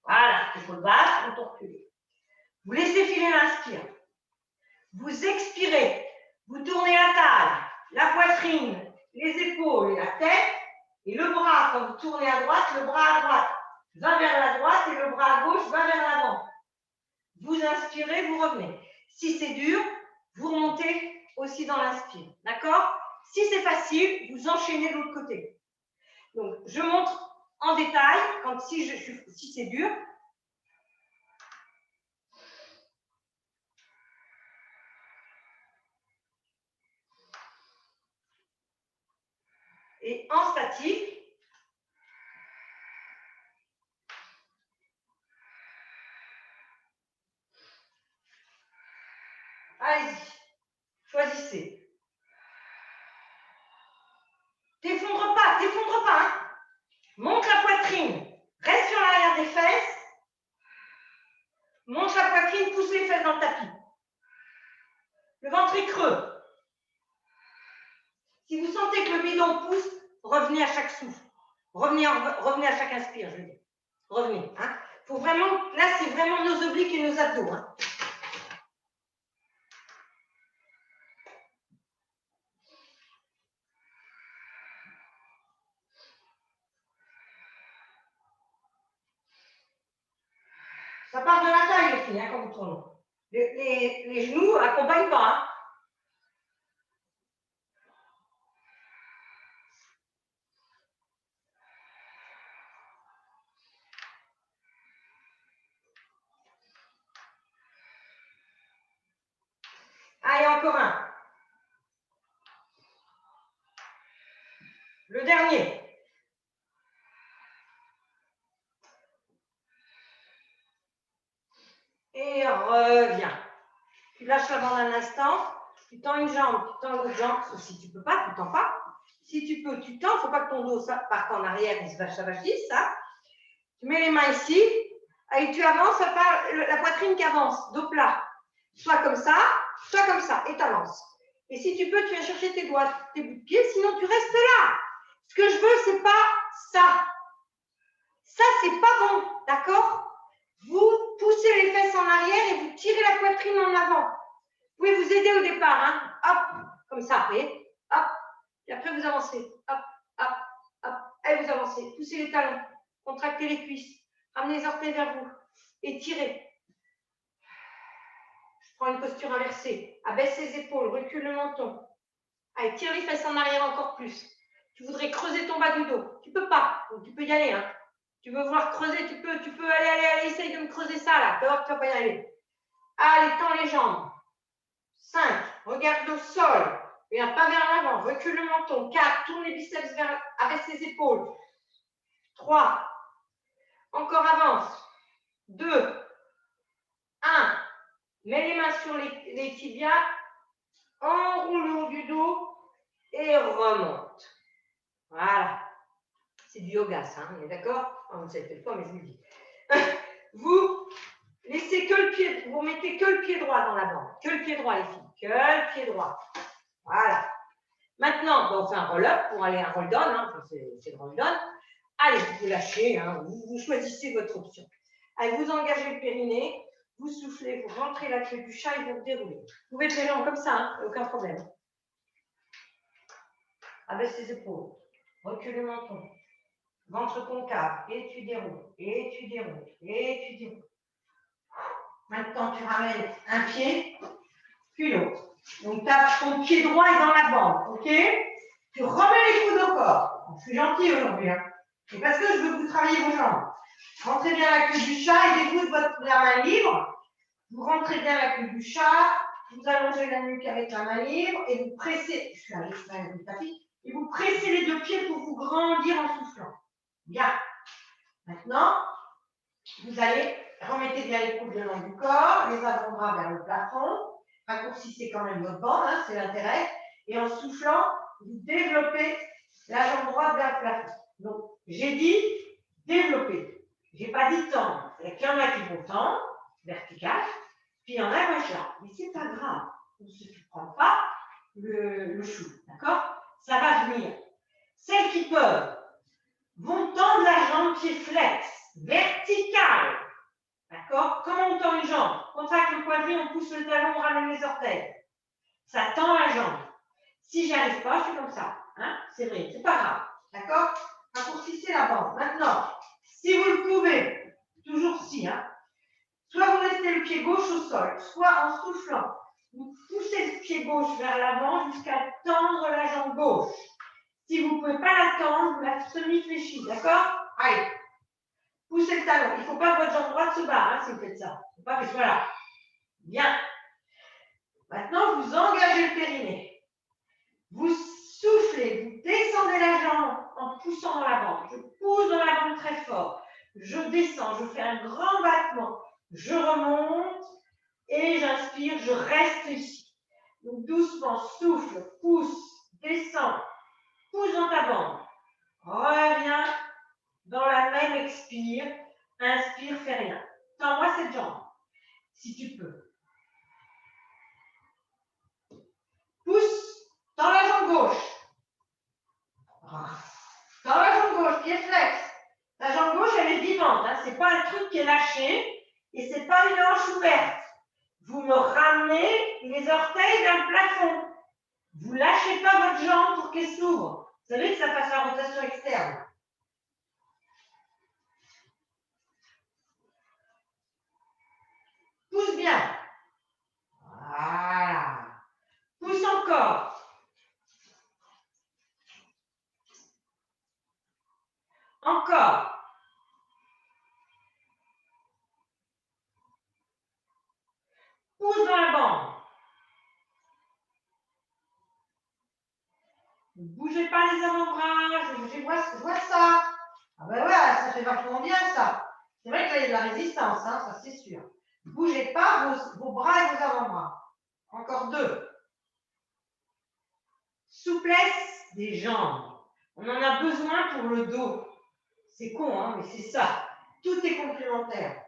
Voilà, épaule basse, on recule. Vous laissez filer l'inspire. Vous expirez. Vous tournez la taille, la poitrine, les épaules et la tête. Et le bras, quand vous tournez à droite, le bras à droite va vers la droite et le bras à gauche va vers l'avant. Vous inspirez, vous revenez. Si c'est dur, vous remontez aussi dans l'inspire. D'accord? Si c'est facile, vous enchaînez de l'autre côté. Donc, je montre en détail quand si c'est dur. Et en statique, allez-y, choisissez. T'effondre pas, hein. Monte la poitrine, reste sur l'arrière des fesses. Monte la poitrine, pousse les fesses dans le tapis. Le ventre est creux. Si vous sentez que le bidon pousse, revenez à chaque souffle. Revenez à chaque inspire, je veux dire. Revenez. Hein. Faut vraiment, là, c'est vraiment nos obliques et nos abdos. Hein. Ça part de la taille, les filles, hein, quand vous tournez. Les genoux n'accompagnent pas. Hein. Allez, encore un. Le dernier. Et reviens. Tu lâches la bande un instant. Tu tends une jambe, tu tends l'autre jambe. Si tu ne peux pas, tu tends pas. Si tu peux, tu tends. Il ne faut pas que ton dos parte en arrière et ça vachisse. Ça. Tu mets les mains ici. Et tu avances, ça part, la poitrine qui avance, dos plat. Soit comme ça, et tu avances. Et si tu peux, tu viens chercher tes doigts, tes bouts de pied, sinon tu restes là. Ce que je veux, c'est pas ça. Ça, c'est pas bon, d'accord? Vous poussez les fesses en arrière et vous tirez la poitrine en avant. Vous pouvez vous aider au départ, hein? Hop, comme ça, vous voyez? Hop, et après vous avancez. Hop, hop, hop, et vous avancez. Poussez les talons, contractez les cuisses, ramenez les orteils vers vous et tirez. Je prends une posture inversée. Abaisse les épaules, recule le menton. Allez, tire les fesses en arrière encore plus. Tu voudrais creuser ton bas du dos. Tu ne peux pas, donc tu peux y aller. Hein. Tu veux vouloir creuser, tu peux aller, essaye de me creuser ça là. Tu vas voir que tu ne vas pas y aller. Allez, tends les jambes. 5, regarde au sol. Viens pas vers l'avant, recule le menton. 4, tourne les biceps vers, abaisse les épaules. 3, encore avance. 2, 1. Mets les mains sur les tibias, enroule le haut du dos et remonte. Voilà. C'est du yoga, ça, hein, on est d'accord? Vous ne savez peut-être pas, mais je vous le dis. Vous laissez que le pied, vous mettez que le pied droit dans la bande. Que le pied droit, les filles. Que le pied droit. Voilà. Maintenant, on fait un roll-up pour aller à un roll-down. Hein, enfin, c'est le roll-down. Allez, vous lâchez, hein, vous choisissez votre option. Allez, vous engagez le périnée. vous soufflez, vous rentrez la queue du chat et vous déroulez. Vous pouvez les jambes comme ça, hein, aucun problème. Abaisse les épaules, recule le menton, ventre concave, et tu déroules, et tu déroules, et tu déroules. Maintenant, tu ramènes un pied, puis l'autre. Donc, ton pied droit est dans la bande, ok? Tu remets les coudes au corps. Je suis gentille aujourd'hui, hein. C'est parce que je veux que vous travaillez vos jambes. Rentrez bien la queue du chat et dégoûtez la main libre. Vous rentrez bien la queue du chat, vous allongez la nuque avec la main libre et vous pressez, je suis à l'extérieur du tapis, et vous pressez les deux pieds pour vous grandir en soufflant. Bien. Maintenant, vous allez remettre bien les coudes le long du corps, les avant-bras vers le plafond. Raccourcissez quand même votre bande, hein, c'est l'intérêt. Et en soufflant, vous développez la jambe droite vers le plafond. Donc, j'ai dit développer. Je n'ai pas dit tendre. C'est-à-dire qu'il y en a qui vont tendre, vertical, puis il y en a qui vont là. Mais ce n'est pas grave. On ne se prend pas le chou. D'accord? Ça va venir. Celles qui peuvent vont tendre la jambe pied flex, verticale. D'accord? Comment on tend une jambe? On contracte le quadrille, on pousse le talon, on ramène les orteils. Ça tend la jambe. Si j'y arrive pas, je fais comme ça. Hein? C'est vrai, c'est pas grave. D'accord? Raccourcissez la bande. Maintenant, si vous le pouvez, toujours si, hein, soit vous restez le pied gauche au sol, soit en soufflant, vous poussez le pied gauche vers l'avant jusqu'à tendre la jambe gauche. Si vous ne pouvez pas la tendre, vous la semi-fléchissez. D'accord? Allez. Poussez le talon. Il ne faut pas que votre jambe droite se barre, hein, si vous faites ça. Il ne faut pas que voilà. Bien. Maintenant, vous engagez le périnée. Vous soufflez, vous descendez la jambe en poussant dans la bande. Je pousse dans la bande très fort. Je descends, je fais un grand battement. Je remonte et j'inspire, je reste ici. Donc doucement, souffle, pousse, descends, pousse dans ta bande. Reviens dans la même expire. Inspire, fais rien. Tends-moi cette jambe, si tu peux. Pousse dans la jambe gauche. Dans la jambe gauche, pied flex. La jambe gauche, elle est vivante. Hein. Ce n'est pas un truc qui est lâché et ce n'est pas une hanche ouverte. Vous me ramenez les orteils vers le plafond. Vous ne lâchez pas votre jambe pour qu'elle s'ouvre. Vous savez que ça fasse la rotation externe. Pousse bien. Voilà. Pousse encore. Encore. Pousse dans la bande. Ne bougez pas les avant-bras. Je vois ça. Ah ben ouais, ça fait vachement bien ça. C'est vrai que là, il y a de la résistance, hein, ça c'est sûr. Ne bougez pas vos bras et vos avant-bras. Encore 2. Souplesse des jambes. On en a besoin pour le dos. C'est con, hein, mais c'est ça. Tout est complémentaire.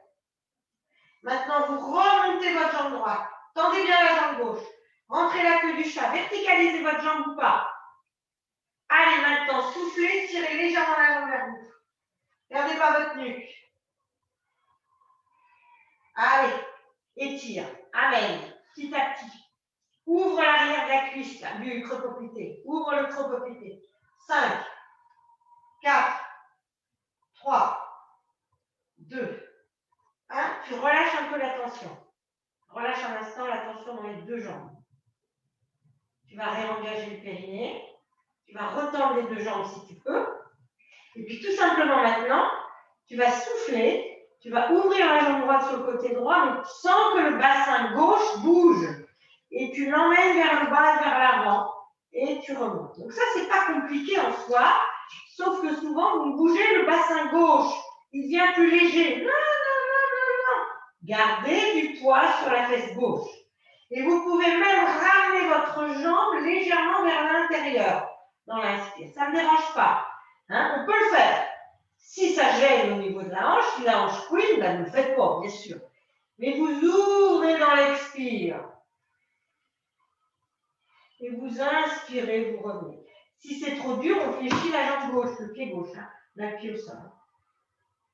Maintenant, vous remontez votre jambe droite. Tendez bien la jambe gauche. Rentrez la queue du chat. Verticalisez votre jambe ou pas. Allez, maintenant, soufflez. Tirez légèrement la jambe vers vous. Gardez pas votre nuque. Allez, étire. Amen. Petit à petit. Ouvre l'arrière de la cuisse, là, du creux-poplité. Ouvre le creux-poplité. 5, 4, 3, 2, 1. Tu relâches un peu la tension. Relâche un instant la tension dans les deux jambes. Tu vas réengager le périnée. Tu vas retendre les deux jambes si tu peux. Et puis tout simplement maintenant, tu vas souffler. Tu vas ouvrir la jambe droite sur le côté droit, mais sans que le bassin gauche bouge. Et tu l'emmènes vers le bas, vers l'avant. Et tu remontes. Donc ça, c'est pas compliqué en soi. Sauf que souvent, vous bougez le bassin gauche. Il devient plus léger. Non. Gardez du poids sur la fesse gauche. Et vous pouvez même ramener votre jambe légèrement vers l'intérieur dans l'inspire. Ça ne dérange pas. Hein? On peut le faire. Si ça gêne au niveau de la hanche queen, ben, ne le faites pas, bien sûr. Mais vous ouvrez dans l'expire. Et vous inspirez, vous revenez. Si c'est trop dur, on fléchit la jambe gauche, le pied gauche, hein, d'un pied au sol.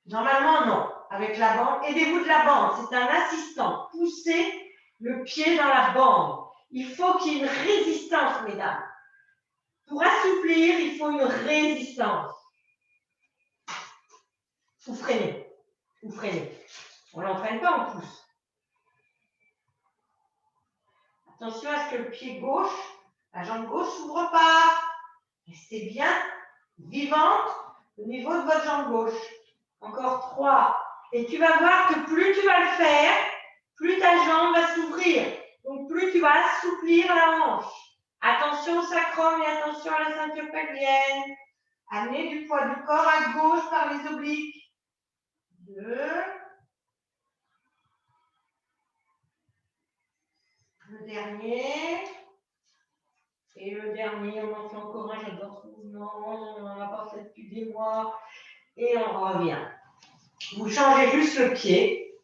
Normalement, non. avec la bande. Aidez-vous de la bande, c'est un assistant. Poussez le pied dans la bande. Il faut qu'il y ait une résistance, mesdames. Pour assouplir, il faut une résistance. Vous freinez. Vous freinez. On ne l'entraîne pas, on pousse. Attention à ce que le pied gauche, la jambe gauche, s'ouvre pas. Restez bien vivante au niveau de votre jambe gauche. Encore 3. Et tu vas voir que plus tu vas le faire, plus ta jambe va s'ouvrir. Donc plus tu vas assouplir la hanche. Attention au sacrum et attention à la ceinture pelvienne. Amenez du poids du corps à gauche par les obliques. 2. Le dernier. Et le dernier, on en fait encore un, j'adore ce mouvement, on n'en a pas fait depuis des mois. Et on revient. Vous changez juste le pied.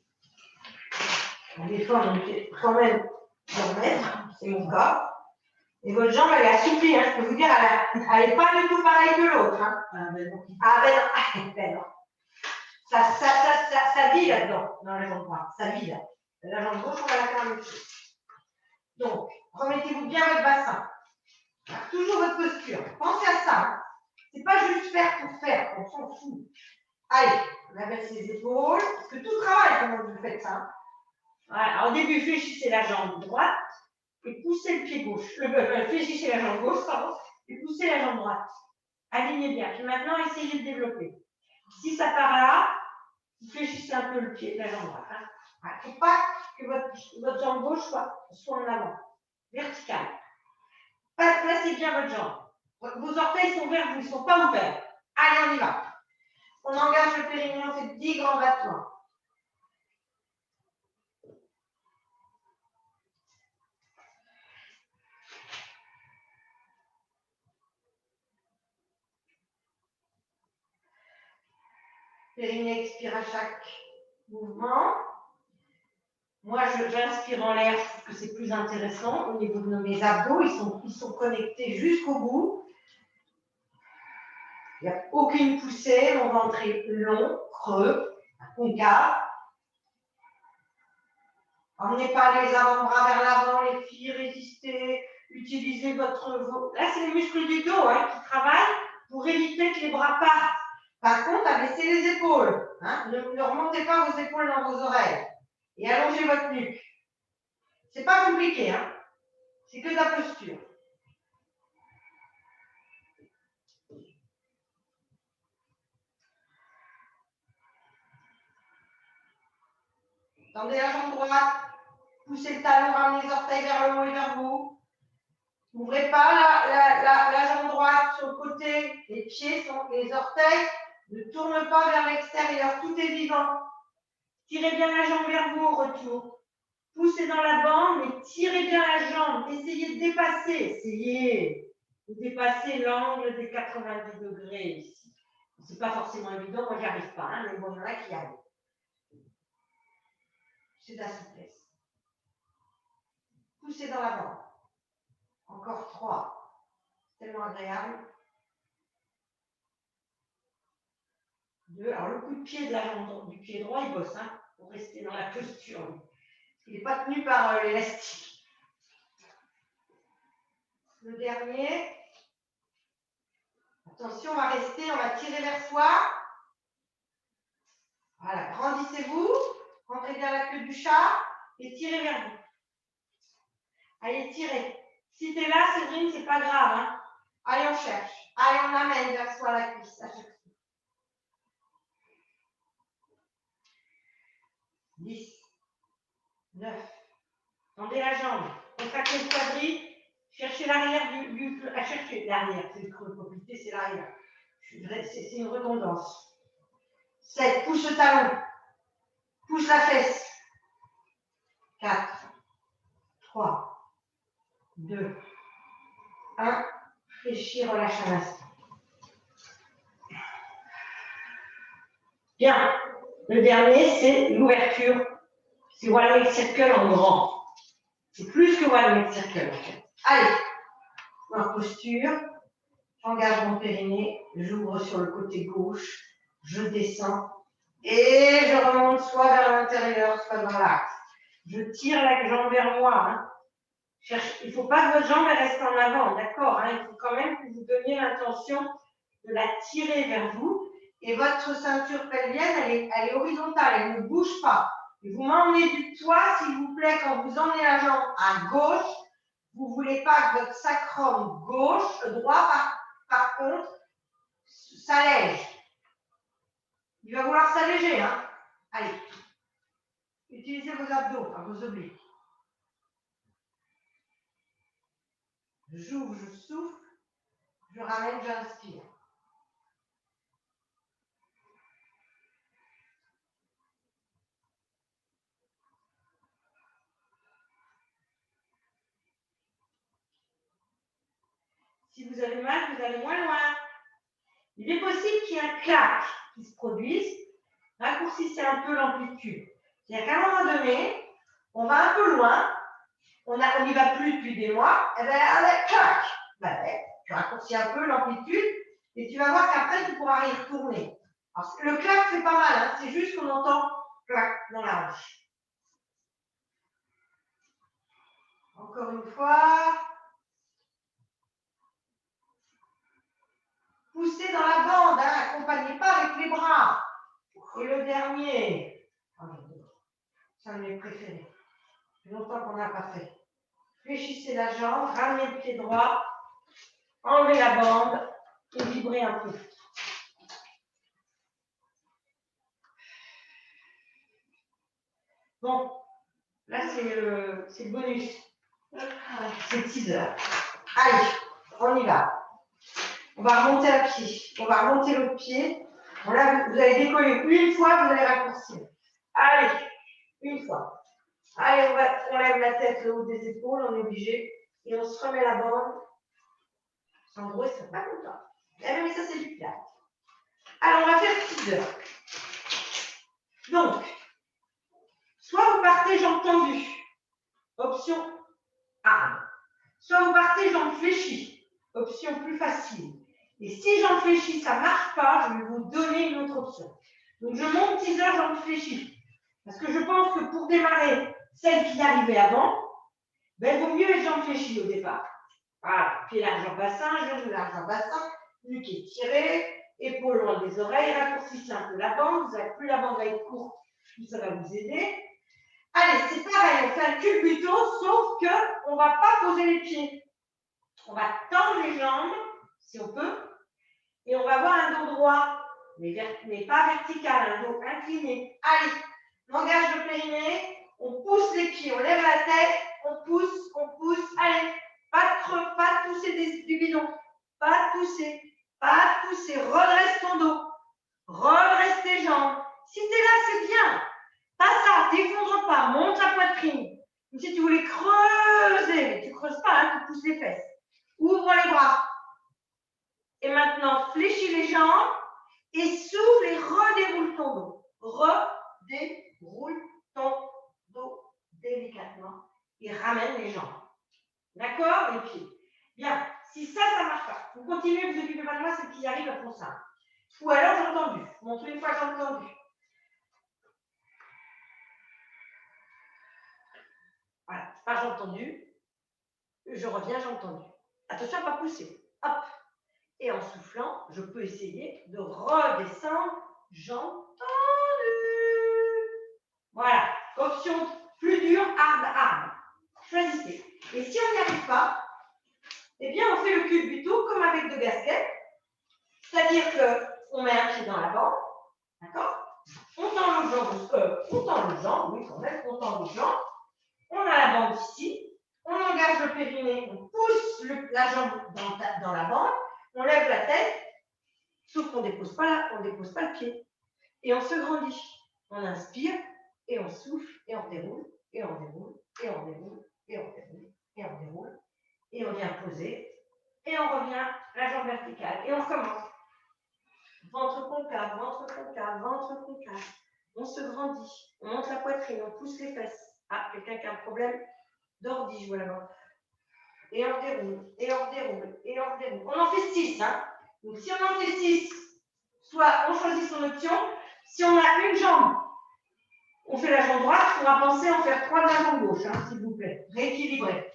Des fois, on peut quand même le remettre, c'est mon cas. Et votre jambe, elle est assouplie, hein, je peux vous dire, elle n'est pas du tout pareille que l'autre. Hein. Ben non. Ça vit là-dedans, dans la jambe droite. Ça vit là. La jambe gauche, on va la faire la même chose. Donc, remettez-vous bien votre bassin. Toujours votre posture. Pensez à ça. Hein. C'est pas juste faire pour faire, on s'en fout. Allez, on abaisse les épaules, parce que tout travaille quand vous faites ça. Voilà. Alors, au début, fléchissez la jambe droite et poussez le pied gauche. Fléchissez la jambe gauche, pardon, et poussez la jambe droite. Alignez bien. Puis maintenant, essayez de développer. Si ça part là, vous fléchissez un peu le pied de la jambe droite. Hein. Il ne faut pas que votre jambe gauche soit en avant, verticale. Placez bien votre jambe. Vos orteils sont vers vous, ils ne sont pas ouverts. Allez, on y va. On engage le périnée, on fait 10 grands battements. Périnée expire à chaque mouvement. Moi, j'inspire en l'air, je trouve que c'est plus intéressant au niveau de mes abdos. Ils sont connectés jusqu'au bout. Il n'y a aucune poussée, mon ventre est long, creux, concave. Emmenez pas les avant-bras vers l'avant, les filles, résistez, utilisez votre... Là, c'est les muscles du dos hein, qui travaillent pour éviter que les bras partent. Par contre, abaissez les épaules. Hein. Ne remontez pas vos épaules dans vos oreilles. Et allongez votre nuque. C'est pas compliqué, hein. C'est que de la posture. Tendez la jambe droite. Poussez le talon, ramenez les orteils vers le haut et vers vous. N'ouvrez pas la jambe droite sur le côté. Les pieds les orteils ne tournent pas vers l'extérieur. Tout est vivant. Tirez bien la jambe vers vous au retour. Poussez dans la bande, mais tirez bien la jambe. Essayez de dépasser. Essayez de dépasser l'angle des 90 degrés ici. Ce n'est pas forcément évident. Moi, j'y arrive pas. Hein, mais bon, il y en a qui y arrivent. C'est de la souplesse. Poussez dans la bande. Encore 3. Tellement agréable. 2. Alors, le coup de pied de la jambe du pied droit, il bosse hein, pour rester dans la posture. Il n'est pas tenu par l'élastique. Le dernier. Attention, on va rester, on va tirer vers soi. Voilà, grandissez-vous. Rentrez bien la queue du chat et tirez vers vous. Allez, tirez. Si tu es là, Séverine, c'est pas grave. Hein. Allez, on cherche. Allez, on amène vers soi la cuisse à chaque fois. 10, 9. Tendez la jambe. Contractez le quadril. Cherchez l'arrière cherchez l'arrière. C'est le creux compliqué, c'est l'arrière. C'est une redondance. 7. Pousse le talon. Pousse la fesse. 4, 3, 2, 1. Fléchis, relâche un instant. Bien. Le dernier, c'est l'ouverture. C'est One Leg Circle en grand. C'est plus que One Leg Circle en fait. Allez. En posture. J'engage mon périnée. J'ouvre sur le côté gauche. Je descends. Et je remonte soit vers l'intérieur, soit dans l'axe. Je tire la jambe vers moi. Hein. Il ne faut pas que votre jambe reste en avant, d'accord, hein. Il faut quand même que vous donniez l'intention de la tirer vers vous. Et votre ceinture pelvienne, elle est horizontale, elle ne bouge pas. Et vous m'emmenez du poids, s'il vous plaît, quand vous emmenez la jambe à gauche, vous ne voulez pas que votre sacrum droit, par contre, s'allège. Il va vouloir s'alléger, hein. Allez. Utilisez vos abdos, enfin vos obliques. J'ouvre, je souffle, je ramène, j'inspire. Si vous avez mal, vous allez moins loin. Il est possible qu'il y ait un clac qui se produise. Raccourcissez un peu l'amplitude. C'est-à-dire qu'à un moment donné, on va un peu loin, on n'y va plus depuis des mois, et bien allez, clac. Ben, tu raccourcis un peu l'amplitude et tu vas voir qu'après, tu pourras y retourner. Alors, le clac, c'est pas mal, hein, c'est juste qu'on entend clac dans la hanche. Encore une fois. Poussez dans la bande, hein, accompagnez pas avec les bras. Et le dernier, c'est un de mes préférés. Ça fait longtemps qu'on n'a pas fait. Fléchissez la jambe, ramenez le pied droit, enlevez la bande et vibrez un peu. Bon, là c'est le bonus. C'est 6 heures. Allez, on y va. On va remonter à pied. On va remonter l'autre pied. Là, vous allez décoller une fois, vous allez raccourcir. Allez, une fois. Allez, on lève la tête le haut des épaules, on est obligé. Et on se remet la bande. En gros, ils ne sont pas contents. Mais ça, c'est du plat. Alors, on va faire 6 heures. Donc, soit vous partez jambes tendues, option arme. Soit vous partez jambes fléchies, option plus facile. Et si jambes fléchies, ça ne marche pas, je vais vous donner une autre option. Donc, je monte 6 heures jambes fléchies. Parce que je pense que pour démarrer, celle qui arrivait avant, ben, il vaut mieux les jambes fléchies au départ. Voilà, pied largeur bassin, genou largeur bassin, nuque étirée, épaules loin des oreilles, raccourcissez un peu la bande, plus la bande va être courte, plus ça va vous aider. Allez, c'est pareil, on fait un culbuto, sauf qu'on ne va pas poser les pieds. On va tendre les jambes, si on peut, et on va avoir un dos droit, mais pas vertical, un dos incliné. Allez, langage de périnée, on pousse les pieds, on lève la tête, on pousse, allez, pas de creux, pas de pousser du bidon, pas de pousser, redresse ton dos, redresse tes jambes. Si tu es là, c'est bien. Pas ça, t'effondre pas, monte la poitrine. Comme si tu voulais creuser, mais tu ne creuses pas, hein, tu pousses les fesses. Ouvre les bras. Et maintenant, fléchis les jambes et souffle et redéroule ton dos. Redéroule ton dos délicatement et ramène les jambes. D'accord? Les pieds. Bien. Si ça ne marche pas, vous continuez, vous occupez pas de moi, c'est qui arrive à fond ça. Ou alors jambes tendues. Montre une fois jambes tendues. Voilà, pas jambes tendues. Je reviens jambes tendues. Attention à ne pas pousser. Hop. Et en soufflant, je peux essayer de redescendre jambes tendues. Voilà. Option plus dure, hard. Choisissez. Et si on n'y arrive pas, eh bien, on fait le culbuto comme avec deux baskets. C'est-à-dire qu'on met un pied dans la bande. D'accord? On tend le jambe, oui, quand même, on tend le jambe. On a la bande ici. On engage le périnée, on pousse la jambe dans la bande. On lève la tête, sauf qu'on ne dépose pas le pied. Et on se grandit. On inspire, et on souffle, et on déroule, et on déroule, et on déroule, et on déroule, et on déroule. Et on vient poser, et on revient la jambe verticale. Et on recommence. Ventre concave, ventre concave, ventre concave. On se grandit, on monte la poitrine, on pousse les fesses. Ah, quelqu'un qui a un problème d'ordi, je vois là-bas. Et on déroule, et on déroule, et on déroule. On en fait 6, hein. Donc si on en fait 6, soit on choisit son option, Si on a une jambe, on fait la jambe droite, il faudra penser à en faire 3 de la jambe gauche, hein, s'il vous plaît. Rééquilibrer.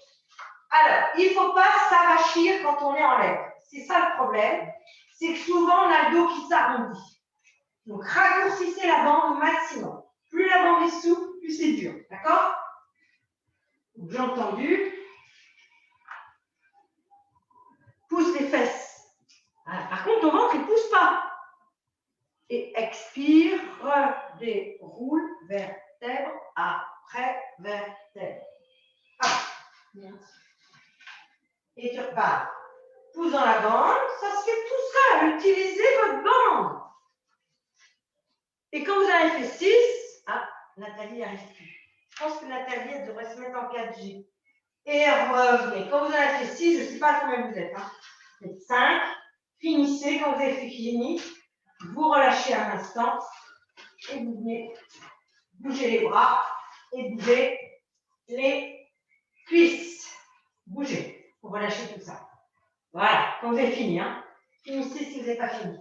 Alors, il ne faut pas s'arrachir quand on est en l'air. C'est ça le problème. C'est que souvent, on a le dos qui s'arrondit. Donc, raccourcissez la bande au maximum. Plus la bande est souple, plus c'est dur. D'accord? J'ai entendu. Pousse les fesses. Voilà. Par contre, ton ventre, il ne pousse pas. Et expire, redéroule, vertèbre, après vertèbre. Ah. Et tu repars. Pousse dans la bande, ça se fait tout seul. Utilisez votre bande. Et quand vous en avez fait 6, Nathalie n'arrive plus. Je pense que Nathalie, elle devrait se mettre en 4G. Et revenez. Quand vous en avez fait 6, je ne sais pas combien vous êtes. Vous êtes 5. Finissez. Quand vous avez fait fini, vous relâchez un instant. Et vous venez bouger les bras et bouger les cuisses. Bougez pour relâcher tout ça. Voilà. Quand vous avez fini, finissez si vous n'avez pas fini.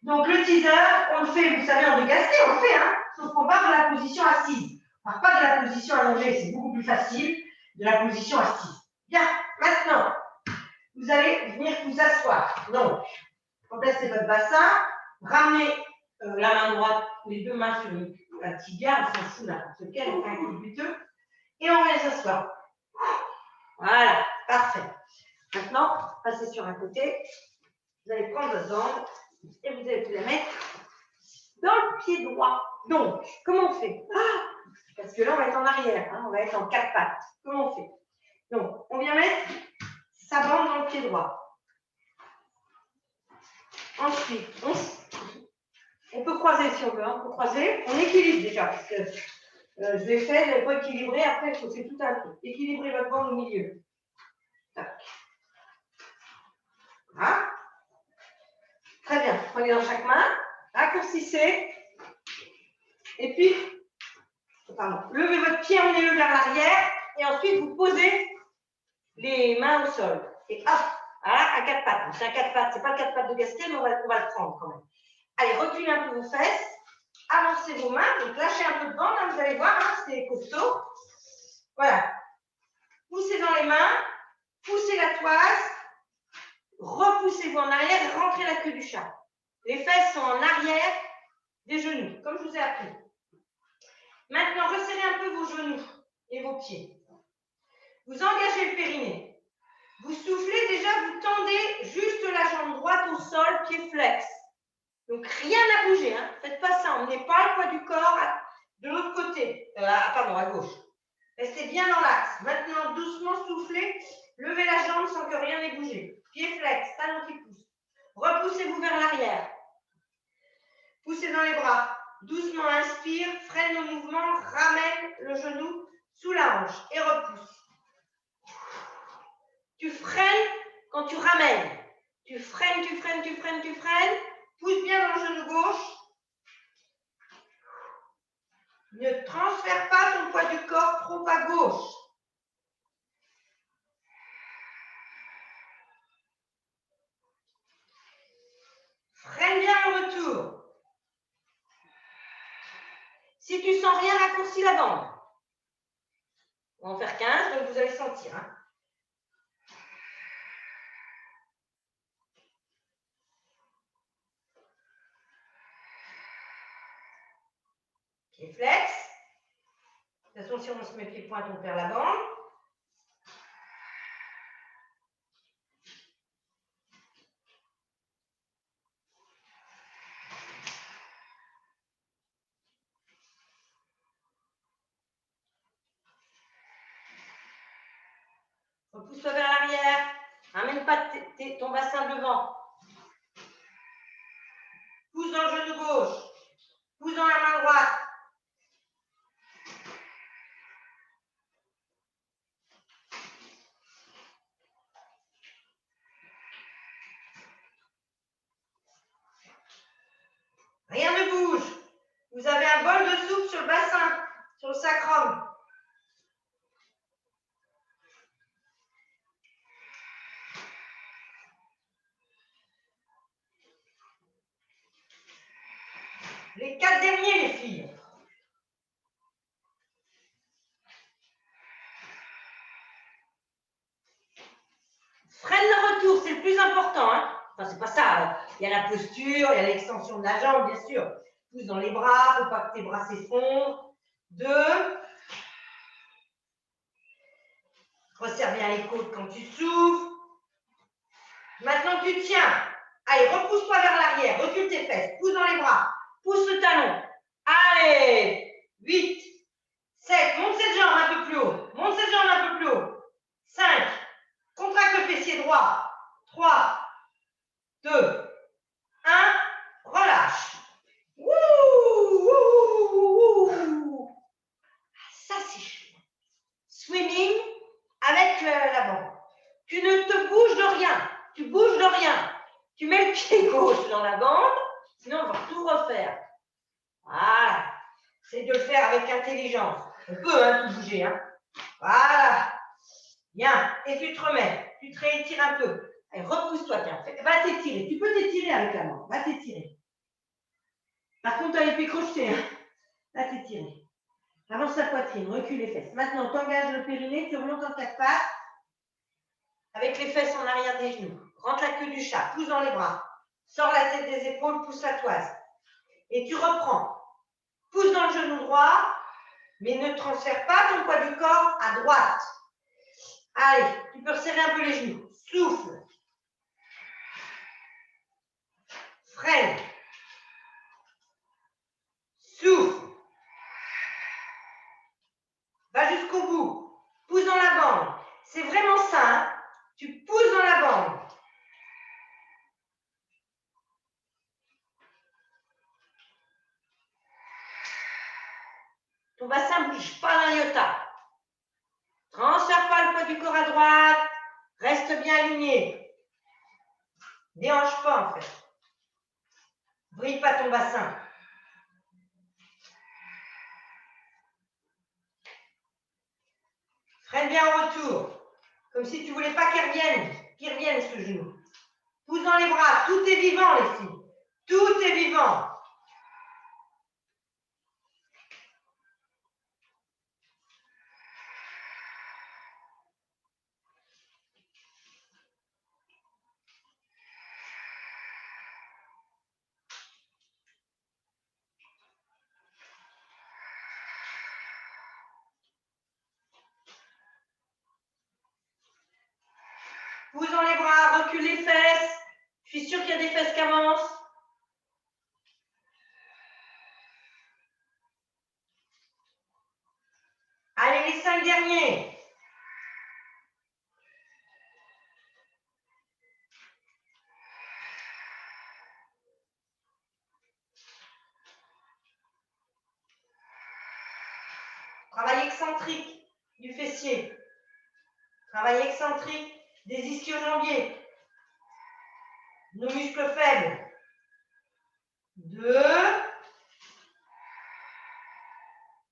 Donc, le teaser, on le fait, vous savez, en dégasté, on le fait, sauf qu'on part de la position assise. On ne part pas de la position allongée, c'est beaucoup plus facile, de la position assise. Bien, maintenant, vous allez venir vous asseoir. Donc, remplacez votre bassin, ramenez la main droite, les deux mains sur la tibia, on s'en fout n'importe lequel, on fait un coup buteux, et on vient s'asseoir. Voilà, parfait. Maintenant, passez sur un côté, vous allez prendre votre bande, et vous allez vous la mettre dans le pied droit. Donc, comment on fait? Parce que là, on va être en arrière, on va être en 4 pattes. Comment on fait? Donc, on vient mettre sa bande dans le pied droit. Ensuite, on peut croiser si on veut. On peut croiser. On équilibre déjà, parce que je l'ai fait, je n'avais pas équilibré. Après, il faut faire tout un coup. Équilibrez votre bande au milieu. Tac. Voilà. Très bien. Prenez dans chaque main. Raccourcissez. Et puis, levez votre pied en est vers l'arrière. Et ensuite, vous posez les mains au sol. Et hop, voilà, à 4 pattes. C'est un 4 pattes. Ce n'est pas le 4 pattes de Gasquet, mais on va le prendre quand même. Allez, reculez un peu vos fesses. Avancez vos mains. Donc, lâchez un peu de bande. Vous allez voir, c'est costaud. Voilà. Poussez dans les mains. Poussez la toise. Repoussez-vous en arrière. Rentrez la queue du chat. Les fesses sont en arrière des genoux, comme je vous ai appris. Maintenant, resserrez un peu vos genoux et vos pieds. Vous engagez le périnée. Vous soufflez déjà, vous tendez juste la jambe droite au sol, pied flex. Donc, rien à bouger. Faites pas ça. On n'est pas le poids du corps de l'autre côté. Pardon, à gauche. Restez bien dans l'axe. Maintenant, doucement soufflez. Levez la jambe sans que rien n'ait bougé. Pied flex, talon qui pousse. Repoussez-vous vers l'arrière. Poussez dans les bras. Doucement, inspire, freine le mouvement, ramène le genou sous la hanche et repousse. Tu freines quand tu ramènes. Tu freines, tu freines, tu freines, tu freines. Pousse bien dans le genou gauche. Ne transfère pas ton poids du corps trop à gauche. Freine bien le retour. Si tu sens rien, raccourcis la bande. On va en faire 15, donc vous allez sentir. Pied flex. De toute façon, si on se met pied pointe, on perd la bande. Repousse-toi vers l'arrière. Ramène pas ton bassin devant. Pousse dans le genou gauche. Pousse dans la main droite. Rien ne bouge. Vous avez un bol de soupe sur le bassin, sur le sacrum. Les 4 4 derniers, les filles. Freine le retour, c'est le plus important. Hein. Enfin, c'est pas ça. Il y a la posture, il y a l'extension de la jambe, bien sûr. Pousse dans les bras, il ne faut pas que tes bras s'effondrent. 2. Resserre bien les côtes quand tu souffles. Maintenant, tu tiens. Allez, repousse-toi vers l'arrière. Recule tes fesses. Pousse dans les bras. Pousse le talon. Allez. 8, 7. Monte cette jambe un peu plus haut. Monte cette jambe un peu plus haut. 5. Contracte le fessier droit. 3, 2, 1. Relâche. Wouh, wouh, wouh. Ça, c'est chaud. Swimming avec la bande. Tu ne te bouges de rien. Tu bouges de rien. Tu mets le pied gauche dans la bande, sinon on va tout refaire. Voilà. C'est de le faire avec intelligence. On peut hein, tout bouger. Hein. Voilà. Bien. Et tu te remets. Tu te réétires un peu. Allez, repousse-toi. Tiens. Va t'étirer. Tu peux t'étirer avec la main. Va t'étirer. Par contre, tu as les pieds crochetés. Hein. Va t'étirer. Avance la poitrine. Recule les fesses. Maintenant, tu engages le périnée. Tu remontes en 4 pattes. Avec les fesses en arrière des genoux. Rentre la queue du chat. Pousse dans les bras. Sors la tête des épaules. Pousse la toise. Et tu reprends. Pousse dans le genou droit. Mais ne transfère pas ton poids du corps à droite. Allez, tu peux resserrer un peu les genoux. Souffle. Freine. Souffle. Va jusqu'au bout. Pousse dans la bande. C'est vraiment ça. Hein. Tu pousses dans la bande. Ton bassin ne bouge pas d'un iota. Transfère pas le poids du corps à droite. Reste bien aligné. Déhanche pas en fait. Brille pas ton bassin. Freine bien au retour. Comme si tu ne voulais pas qu'il revienne ce genou. Pousse dans les bras. Tout est vivant les filles. Tout est vivant. Pousse dans les bras, recule les fesses. Je suis sûre qu'il y a des fesses qui avancent. Allez, les 5 derniers. Travail excentrique du fessier. Travail excentrique des ischio-jambiers. Nos muscles faibles. 2.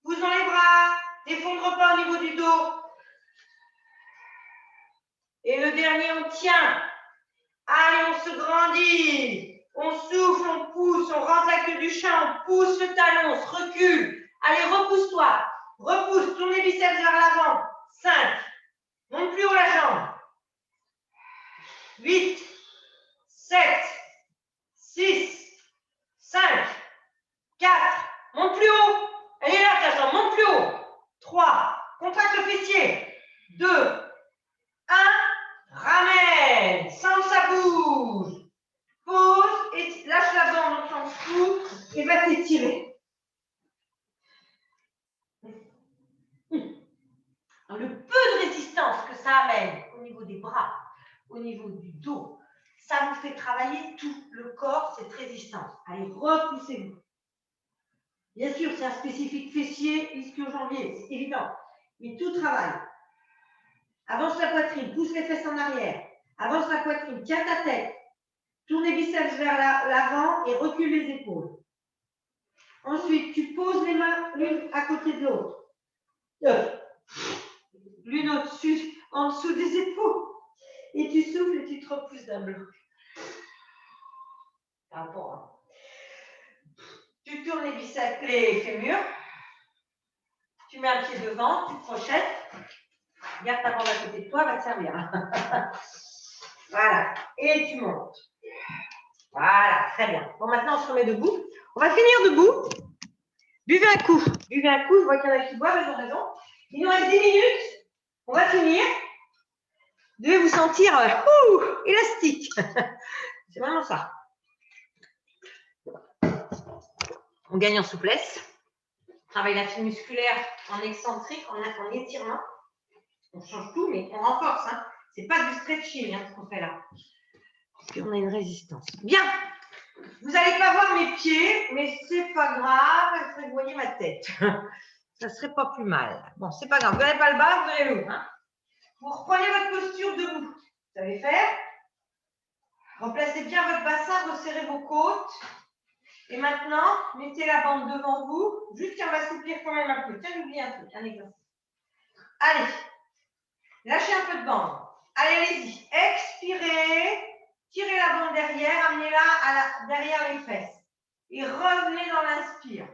Pousse dans les bras. T'effondre pas au niveau du dos. Et le dernier, on tient. Allez, on se grandit. On souffle, on pousse, on rentre la queue du chat, on pousse le talon, on se recule. Allez, repousse-toi. Repousse, tourne les biceps vers l'avant. 5. Monte plus haut la jambe. 8, 7, 6, 5, 4. Monte plus haut. Elle est là ta jambe, monte plus haut. 3. Contracte le fessier. 2, 1. Ramène. Sens ça bouge. Pose et lâche la bande dans ton cou et va t'étirer. Le peu de résistance que ça amène au niveau des bras, au niveau du dos, ça vous fait travailler tout le corps, cette résistance. Allez, repoussez-vous. Bien sûr, c'est un spécifique fessier, ischio-jambier, c'est évident. Mais tout travaille. Avance la poitrine, pousse les fesses en arrière. Avance la poitrine, tiens ta tête. Tourne les biceps vers l'avant et recule les épaules. Ensuite, tu poses les mains l'une à côté de l'autre. L'une au-dessus, en dessous des épaules. Et tu souffles et tu te repousses d'un bloc. Ah bon, hein. Tu te tournes les biceps, les fémurs. Tu mets un pied devant, tu te crochettes. Garde ta bande à côté de toi, va te servir. Voilà. Et tu montes. Voilà, très bien. Bon, maintenant, on se remet debout. On va finir debout. Buvez un coup. Buvez un coup. Je vois qu'il y en a qui boivent, ils ont raison. Il nous reste 10 minutes. On va finir. Vous devez vous sentir élastique. C'est vraiment ça. On gagne en souplesse. On travaille la fibre musculaire en excentrique, en étirement. On change tout, mais on renforce. Hein. Ce n'est pas du stretching ce qu'on fait là. Parce qu'on a une résistance. Bien. Vous n'allez pas voir mes pieds, mais c'est pas grave. Vous voyez ma tête. Ça serait pas plus mal. Bon, c'est pas grave. Vous n'avez pas le bas, vous avez le haut. Hein. Vous reprenez votre posture debout. Vous savez faire. Remplacez bien votre bassin, resserrez vos côtes. Et maintenant, mettez la bande devant vous. Juste qu'on va s'ouvrir quand même un peu. Tiens, j'oublie un truc, un exercice. Allez. Lâchez un peu de bande. Allez, allez-y. Expirez. Tirez la bande derrière. Amenez-la derrière les fesses. Et revenez dans l'inspire.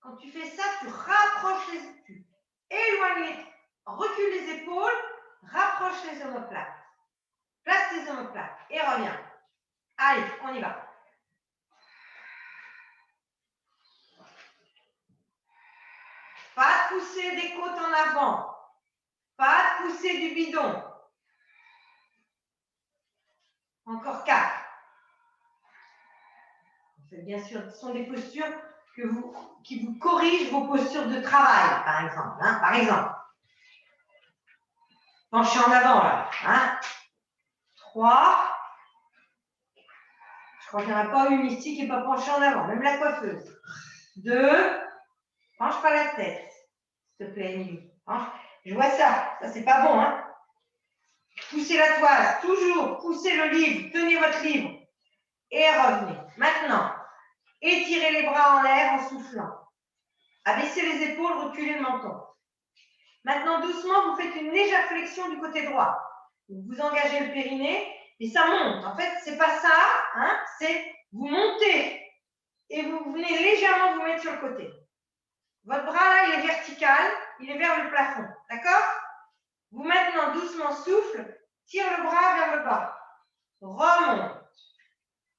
Quand tu fais ça, tu rapproches tu éloignes, recule les épaules, rapproche les omoplates. Place tes omoplates et reviens. Allez, on y va. Pas de pousser des côtes en avant. Pas de pousser du bidon. Encore 4. Bien sûr, ce sont des postures qui vous corrigent vos postures de travail, par exemple. Hein, par exemple. Penchez en avant, là. Hein. 3. Je crois qu'il n'y en a pas une ici qui n'est pas penchée en avant, même la coiffeuse. 2. Penche pas la tête, s'il te plaît, Émilie. Je vois ça. Ça, c'est pas bon. Hein. Poussez la toile. Toujours. Poussez le livre. Tenez votre livre. Et revenez. Maintenant, étirez les bras en l'air en soufflant. Abaissez les épaules, reculez le menton. Maintenant, doucement, vous faites une légère flexion du côté droit. Vous engagez le périnée et ça monte. En fait, ce n'est pas ça. Hein, c'est vous montez et vous venez légèrement vous mettre sur le côté. Votre bras là, il est vertical, il est vers le plafond. D'accord? Vous maintenant, doucement, souffle, tire le bras vers le bas. Remonte.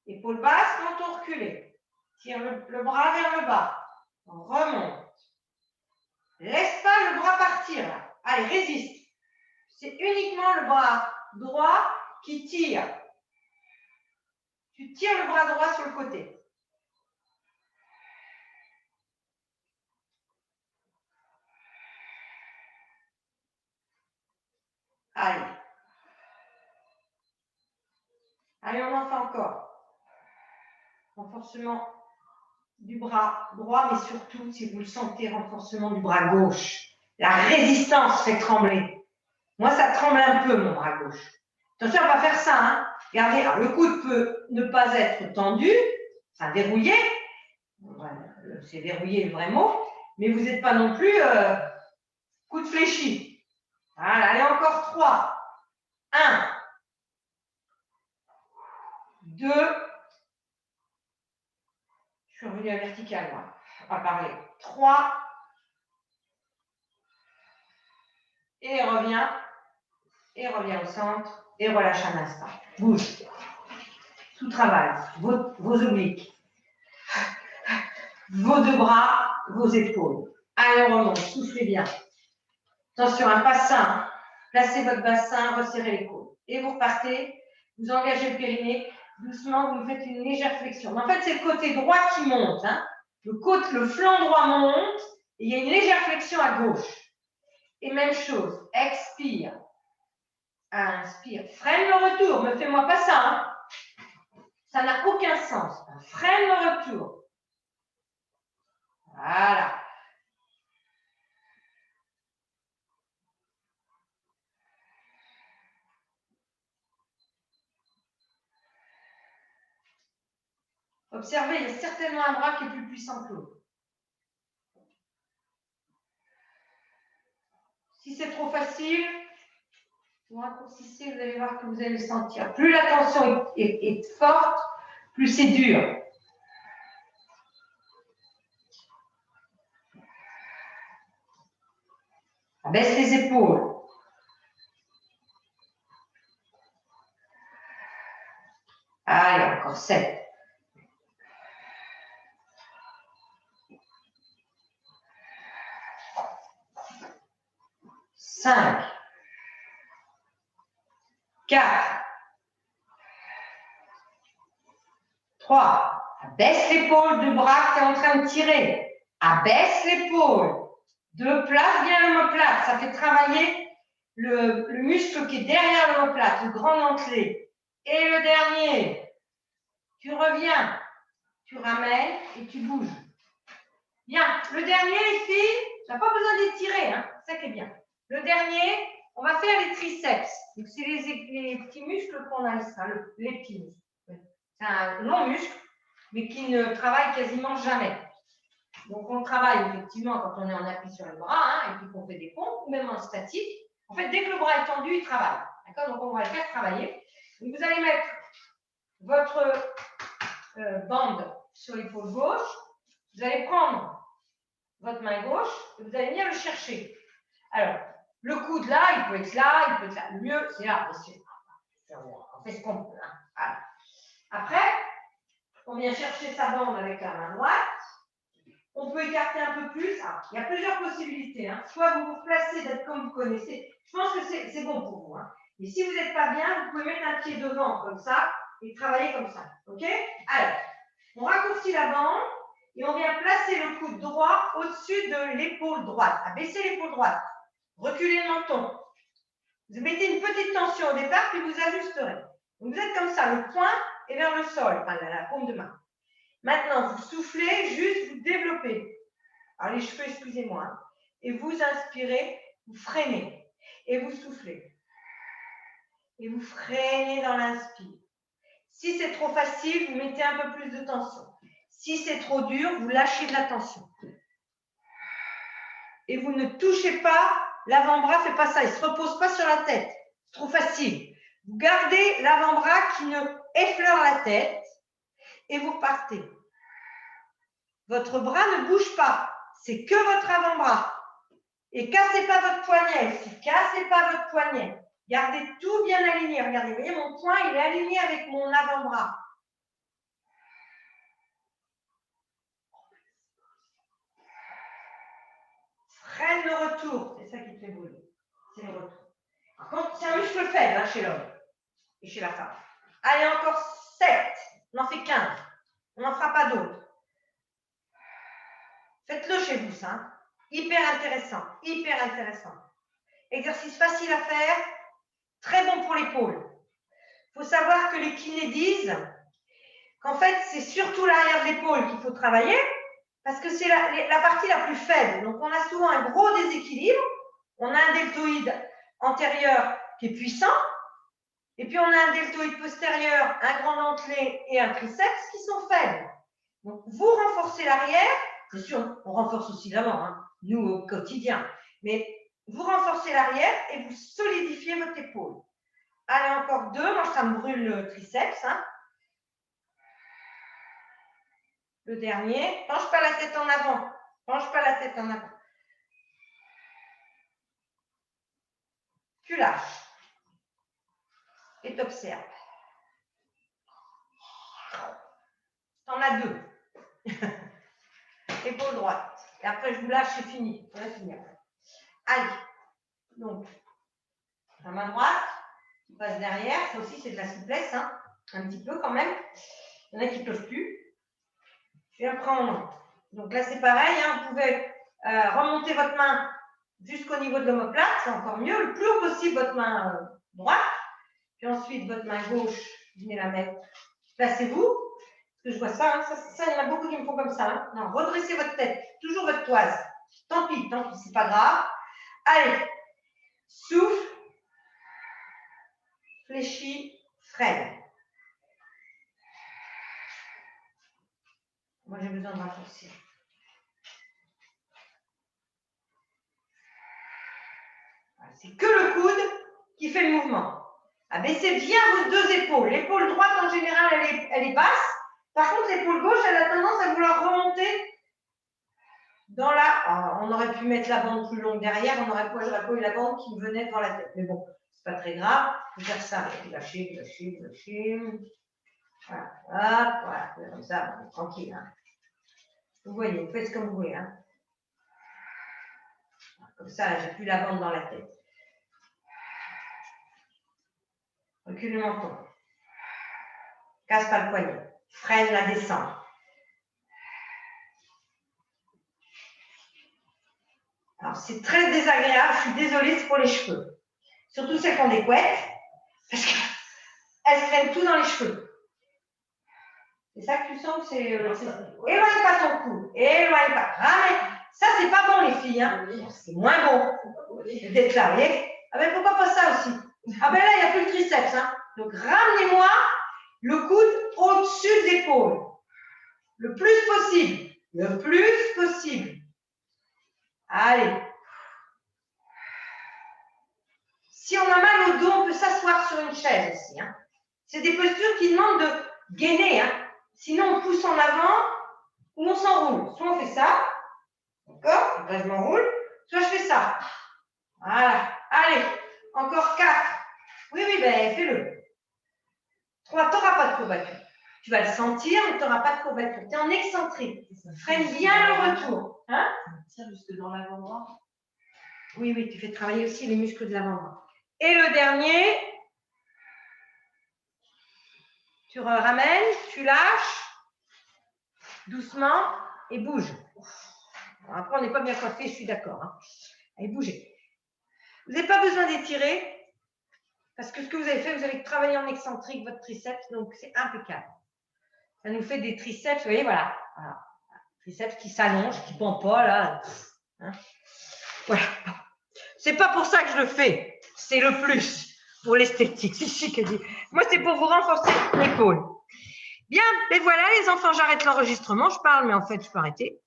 Épaule basse, menton reculé. Tire le bras vers le bas. Remonte. Laisse pas le bras partir. Là. Allez, résiste. C'est uniquement le bras droit qui tire. Tu tires le bras droit sur le côté. Allez. Allez, on en fait encore. Renforcement du bras droit, mais surtout, si vous le sentez, renforcement du bras gauche. La résistance fait trembler. Moi, ça tremble un peu, mon bras gauche. Attention à ne pas faire ça. Hein. Regardez, alors, le coude peut ne pas être tendu, enfin verrouillé. Voilà, c'est verrouillé le vrai mot. Mais vous n'êtes pas non plus coude fléchi. Voilà, allez, encore 3. 1. 2. Je suis revenue à vertical, moi. On va parler. 3. Et reviens. Et reviens au centre. Et relâche un instant. Bouge. Tout travail. Vos obliques. Vos deux bras. Vos épaules. Allez, on remonte. Soufflez bien. Attention, un bassin. Placez votre bassin. Resserrez les côtes. Et vous repartez. Vous engagez le périnée. Doucement, vous faites une légère flexion. Mais en fait, c'est le côté droit qui monte. Hein. Le flanc droit monte. Et il y a une légère flexion à gauche. Et même chose. Expire. Inspire. Freine le retour. Ne fais-moi pas ça. Hein. Ça n'a aucun sens. Freine le retour. Voilà. Observez, il y a certainement un bras qui est plus puissant que l'autre. Si c'est trop facile, Vous raccourcissez, vous allez voir que vous allez le sentir. Plus la tension est forte, plus c'est dur. Abaisse les épaules. Allez, encore 7. 5. 4. 3. Abaisse l'épaule, deux bras, tu es en train de tirer. Abaisse l'épaule. Place bien l'omoplate. Ça fait travailler le muscle qui est derrière l'omoplate, le grand dentelé. Et le dernier. Tu reviens. Tu ramènes et tu bouges. Bien. Le dernier, les filles, tu n'as pas besoin d'étirer. Hein. C'est ça qui est bien. Le dernier, on va faire les triceps. C'est les petits muscles qu'on a ici. Les petits muscles. C'est un long muscle, mais qui ne travaille quasiment jamais. Donc, on travaille effectivement quand on est en appui sur le bras, hein, et puis qu'on fait des pompes, ou même en statique. En fait, dès que le bras est tendu, il travaille. D'accord? Donc, on va le faire travailler. Donc, vous allez mettre votre bande sur l'épaule gauche. Vous allez prendre votre main gauche et vous allez venir le chercher. Alors, le coude là, il peut être là, il peut être là. Le mieux, c'est là, bien sûr. On fait ce qu'on peut. Hein. Voilà. Après, on vient chercher sa bande avec la main droite. On peut écarter un peu plus. Alors, il y a plusieurs possibilités. Hein. Soit vous vous placez d'être comme vous connaissez. Je pense que c'est bon pour vous. Hein. Et si vous n'êtes pas bien, vous pouvez mettre un pied devant comme ça et travailler comme ça. OK? Alors, on raccourcit la bande et on vient placer le coude droit au-dessus de l'épaule droite. Abaissez l'épaule droite. Reculez le menton. Vous mettez une petite tension au départ, puis vous ajusterez. Donc, vous êtes comme ça. Le poing est vers le sol, enfin, la paume de main. Maintenant, vous soufflez, juste vous développez. Alors, les cheveux, excusez-moi. Hein. Et vous inspirez, vous freinez. Et vous soufflez. Et vous freinez dans l'inspire. Si c'est trop facile, vous mettez un peu plus de tension. Si c'est trop dur, vous lâchez de la tension. Et vous ne touchez pas, l'avant-bras ne fait pas ça. Il ne se repose pas sur la tête. C'est trop facile. Vous gardez l'avant-bras qui ne effleure la tête. Et vous partez. Votre bras ne bouge pas. C'est que votre avant-bras. Et cassez pas votre poignet aussi. Cassez pas votre poignet. Gardez tout bien aligné. Regardez, vous voyez, mon poing, il est aligné avec mon avant-bras. Freine le retour. C'est ça qui te fait bouger. C'est le retour. Par contre, c'est un muscle faible hein, chez l'homme et chez la femme. Allez, encore 7. On en fait 15. On n'en fera pas d'autres. Faites-le chez vous, ça. Hein. Hyper intéressant. Hyper intéressant. Exercice facile à faire. Très bon pour l'épaule. Il faut savoir que les kinés disent qu'en fait, c'est surtout l'arrière de l'épaule qu'il faut travailler parce que c'est la partie la plus faible. Donc, on a souvent un gros déséquilibre. On a un deltoïde antérieur qui est puissant. Et puis, on a un deltoïde postérieur, un grand dentelé et un triceps qui sont faibles. Donc, vous renforcez l'arrière. C'est sûr, on renforce aussi l'avant, hein, nous, au quotidien. Mais vous renforcez l'arrière et vous solidifiez votre épaule. Allez, encore 2. Moi, ça me brûle le triceps. Hein. Le dernier. Penche pas la tête en avant. Penche pas la tête en avant. Tu lâches. Et t'observes. T'en as 2. Épaule droite. Et après, je vous lâche, c'est fini. On va finir. Allez. Donc, la main droite qui passe derrière. Ça aussi, c'est de la souplesse. Hein. Un petit peu quand même. Il y en a qui ne peuvent plus. Je viens prendre. Donc là, c'est pareil. Hein. Vous pouvez remonter votre main jusqu'au niveau de l'omoplate. C'est encore mieux. Le plus haut possible, votre main droite. Puis ensuite, votre main gauche, vous venez la mettre. Placez-vous. Parce que je vois ça, hein. Ça, il y en a beaucoup qui me font comme ça. Hein. Non, redressez votre tête. Toujours votre toise. Tant pis, c'est pas grave. Allez. Souffle. Fléchis. Freine. Moi, j'ai besoin de raccourcir. C'est que le coude qui fait le mouvement. Abaissez bien vos deux épaules. L'épaule droite, en général, elle est basse. Par contre, l'épaule gauche, elle a tendance à vouloir remonter dans la... Alors, on aurait pu mettre la bande plus longue derrière. J'aurais pas eu la bande qui me venait devant la tête. Mais bon, c'est pas très grave. Il faut faire ça. Vous lâchez, vous lâchez, vous lâchez. Voilà. Hop, voilà. Comme ça, tranquille. Hein. Vous voyez, vous faites comme vous voulez. Hein. Comme ça, là, j'ai plus la bande dans la tête. Recule le menton. Casse pas le poignet. Freine la descente. Alors, c'est très désagréable. Je suis désolée, c'est pour les cheveux. Surtout celles qui ont des couettes. Parce qu'elles se prennent tout dans les cheveux. C'est ça que tu sens? C'est éloigne pas ton cou. Éloigne pas. Ramène. Ça, c'est pas bon, les filles. Hein. C'est moins bon. D'être là, vous voyez? Ah ben, pourquoi pas ça aussi? Ah ben là, il n'y a plus le triceps. Hein. Donc, ramenez-moi le coude au-dessus des épaules. Le plus possible. Le plus possible. Allez. Si on a mal au dos, on peut s'asseoir sur une chaise aussi. Hein. C'est des postures qui demandent de gainer. Hein. Sinon, on pousse en avant ou on s'enroule. Soit on fait ça. D'accord? Après, je m'enroule. Soit je fais ça. Voilà. Allez. Encore 4. Oui, ben fais-le. 3, tu n'auras pas de courbature. Tu vas le sentir, mais tu n'auras pas de courbature. Tu es en excentrique. Freine bien le retour. Hein? Ça tire jusque dans l'avant-bras. Oui, tu fais travailler aussi les muscles de l'avant-bras. Et le dernier, tu ramènes, tu lâches, doucement, et bouge. Alors après, on n'est pas bien coiffé, je suis d'accord. Hein. Allez, bougez. Vous n'avez pas besoin d'étirer. Parce que ce que vous avez fait, vous avez travaillé en excentrique votre triceps, donc c'est impeccable. Ça nous fait des triceps, vous voyez, voilà. Triceps qui s'allongent, qui ne pendent pas, là. Hein. Voilà. C'est pas pour ça que je le fais. C'est le plus pour l'esthétique. C'est chic à dire. Moi, c'est pour vous renforcer l'épaule. Bien, et voilà, les enfants, j'arrête l'enregistrement. Je parle, mais en fait, je peux arrêter.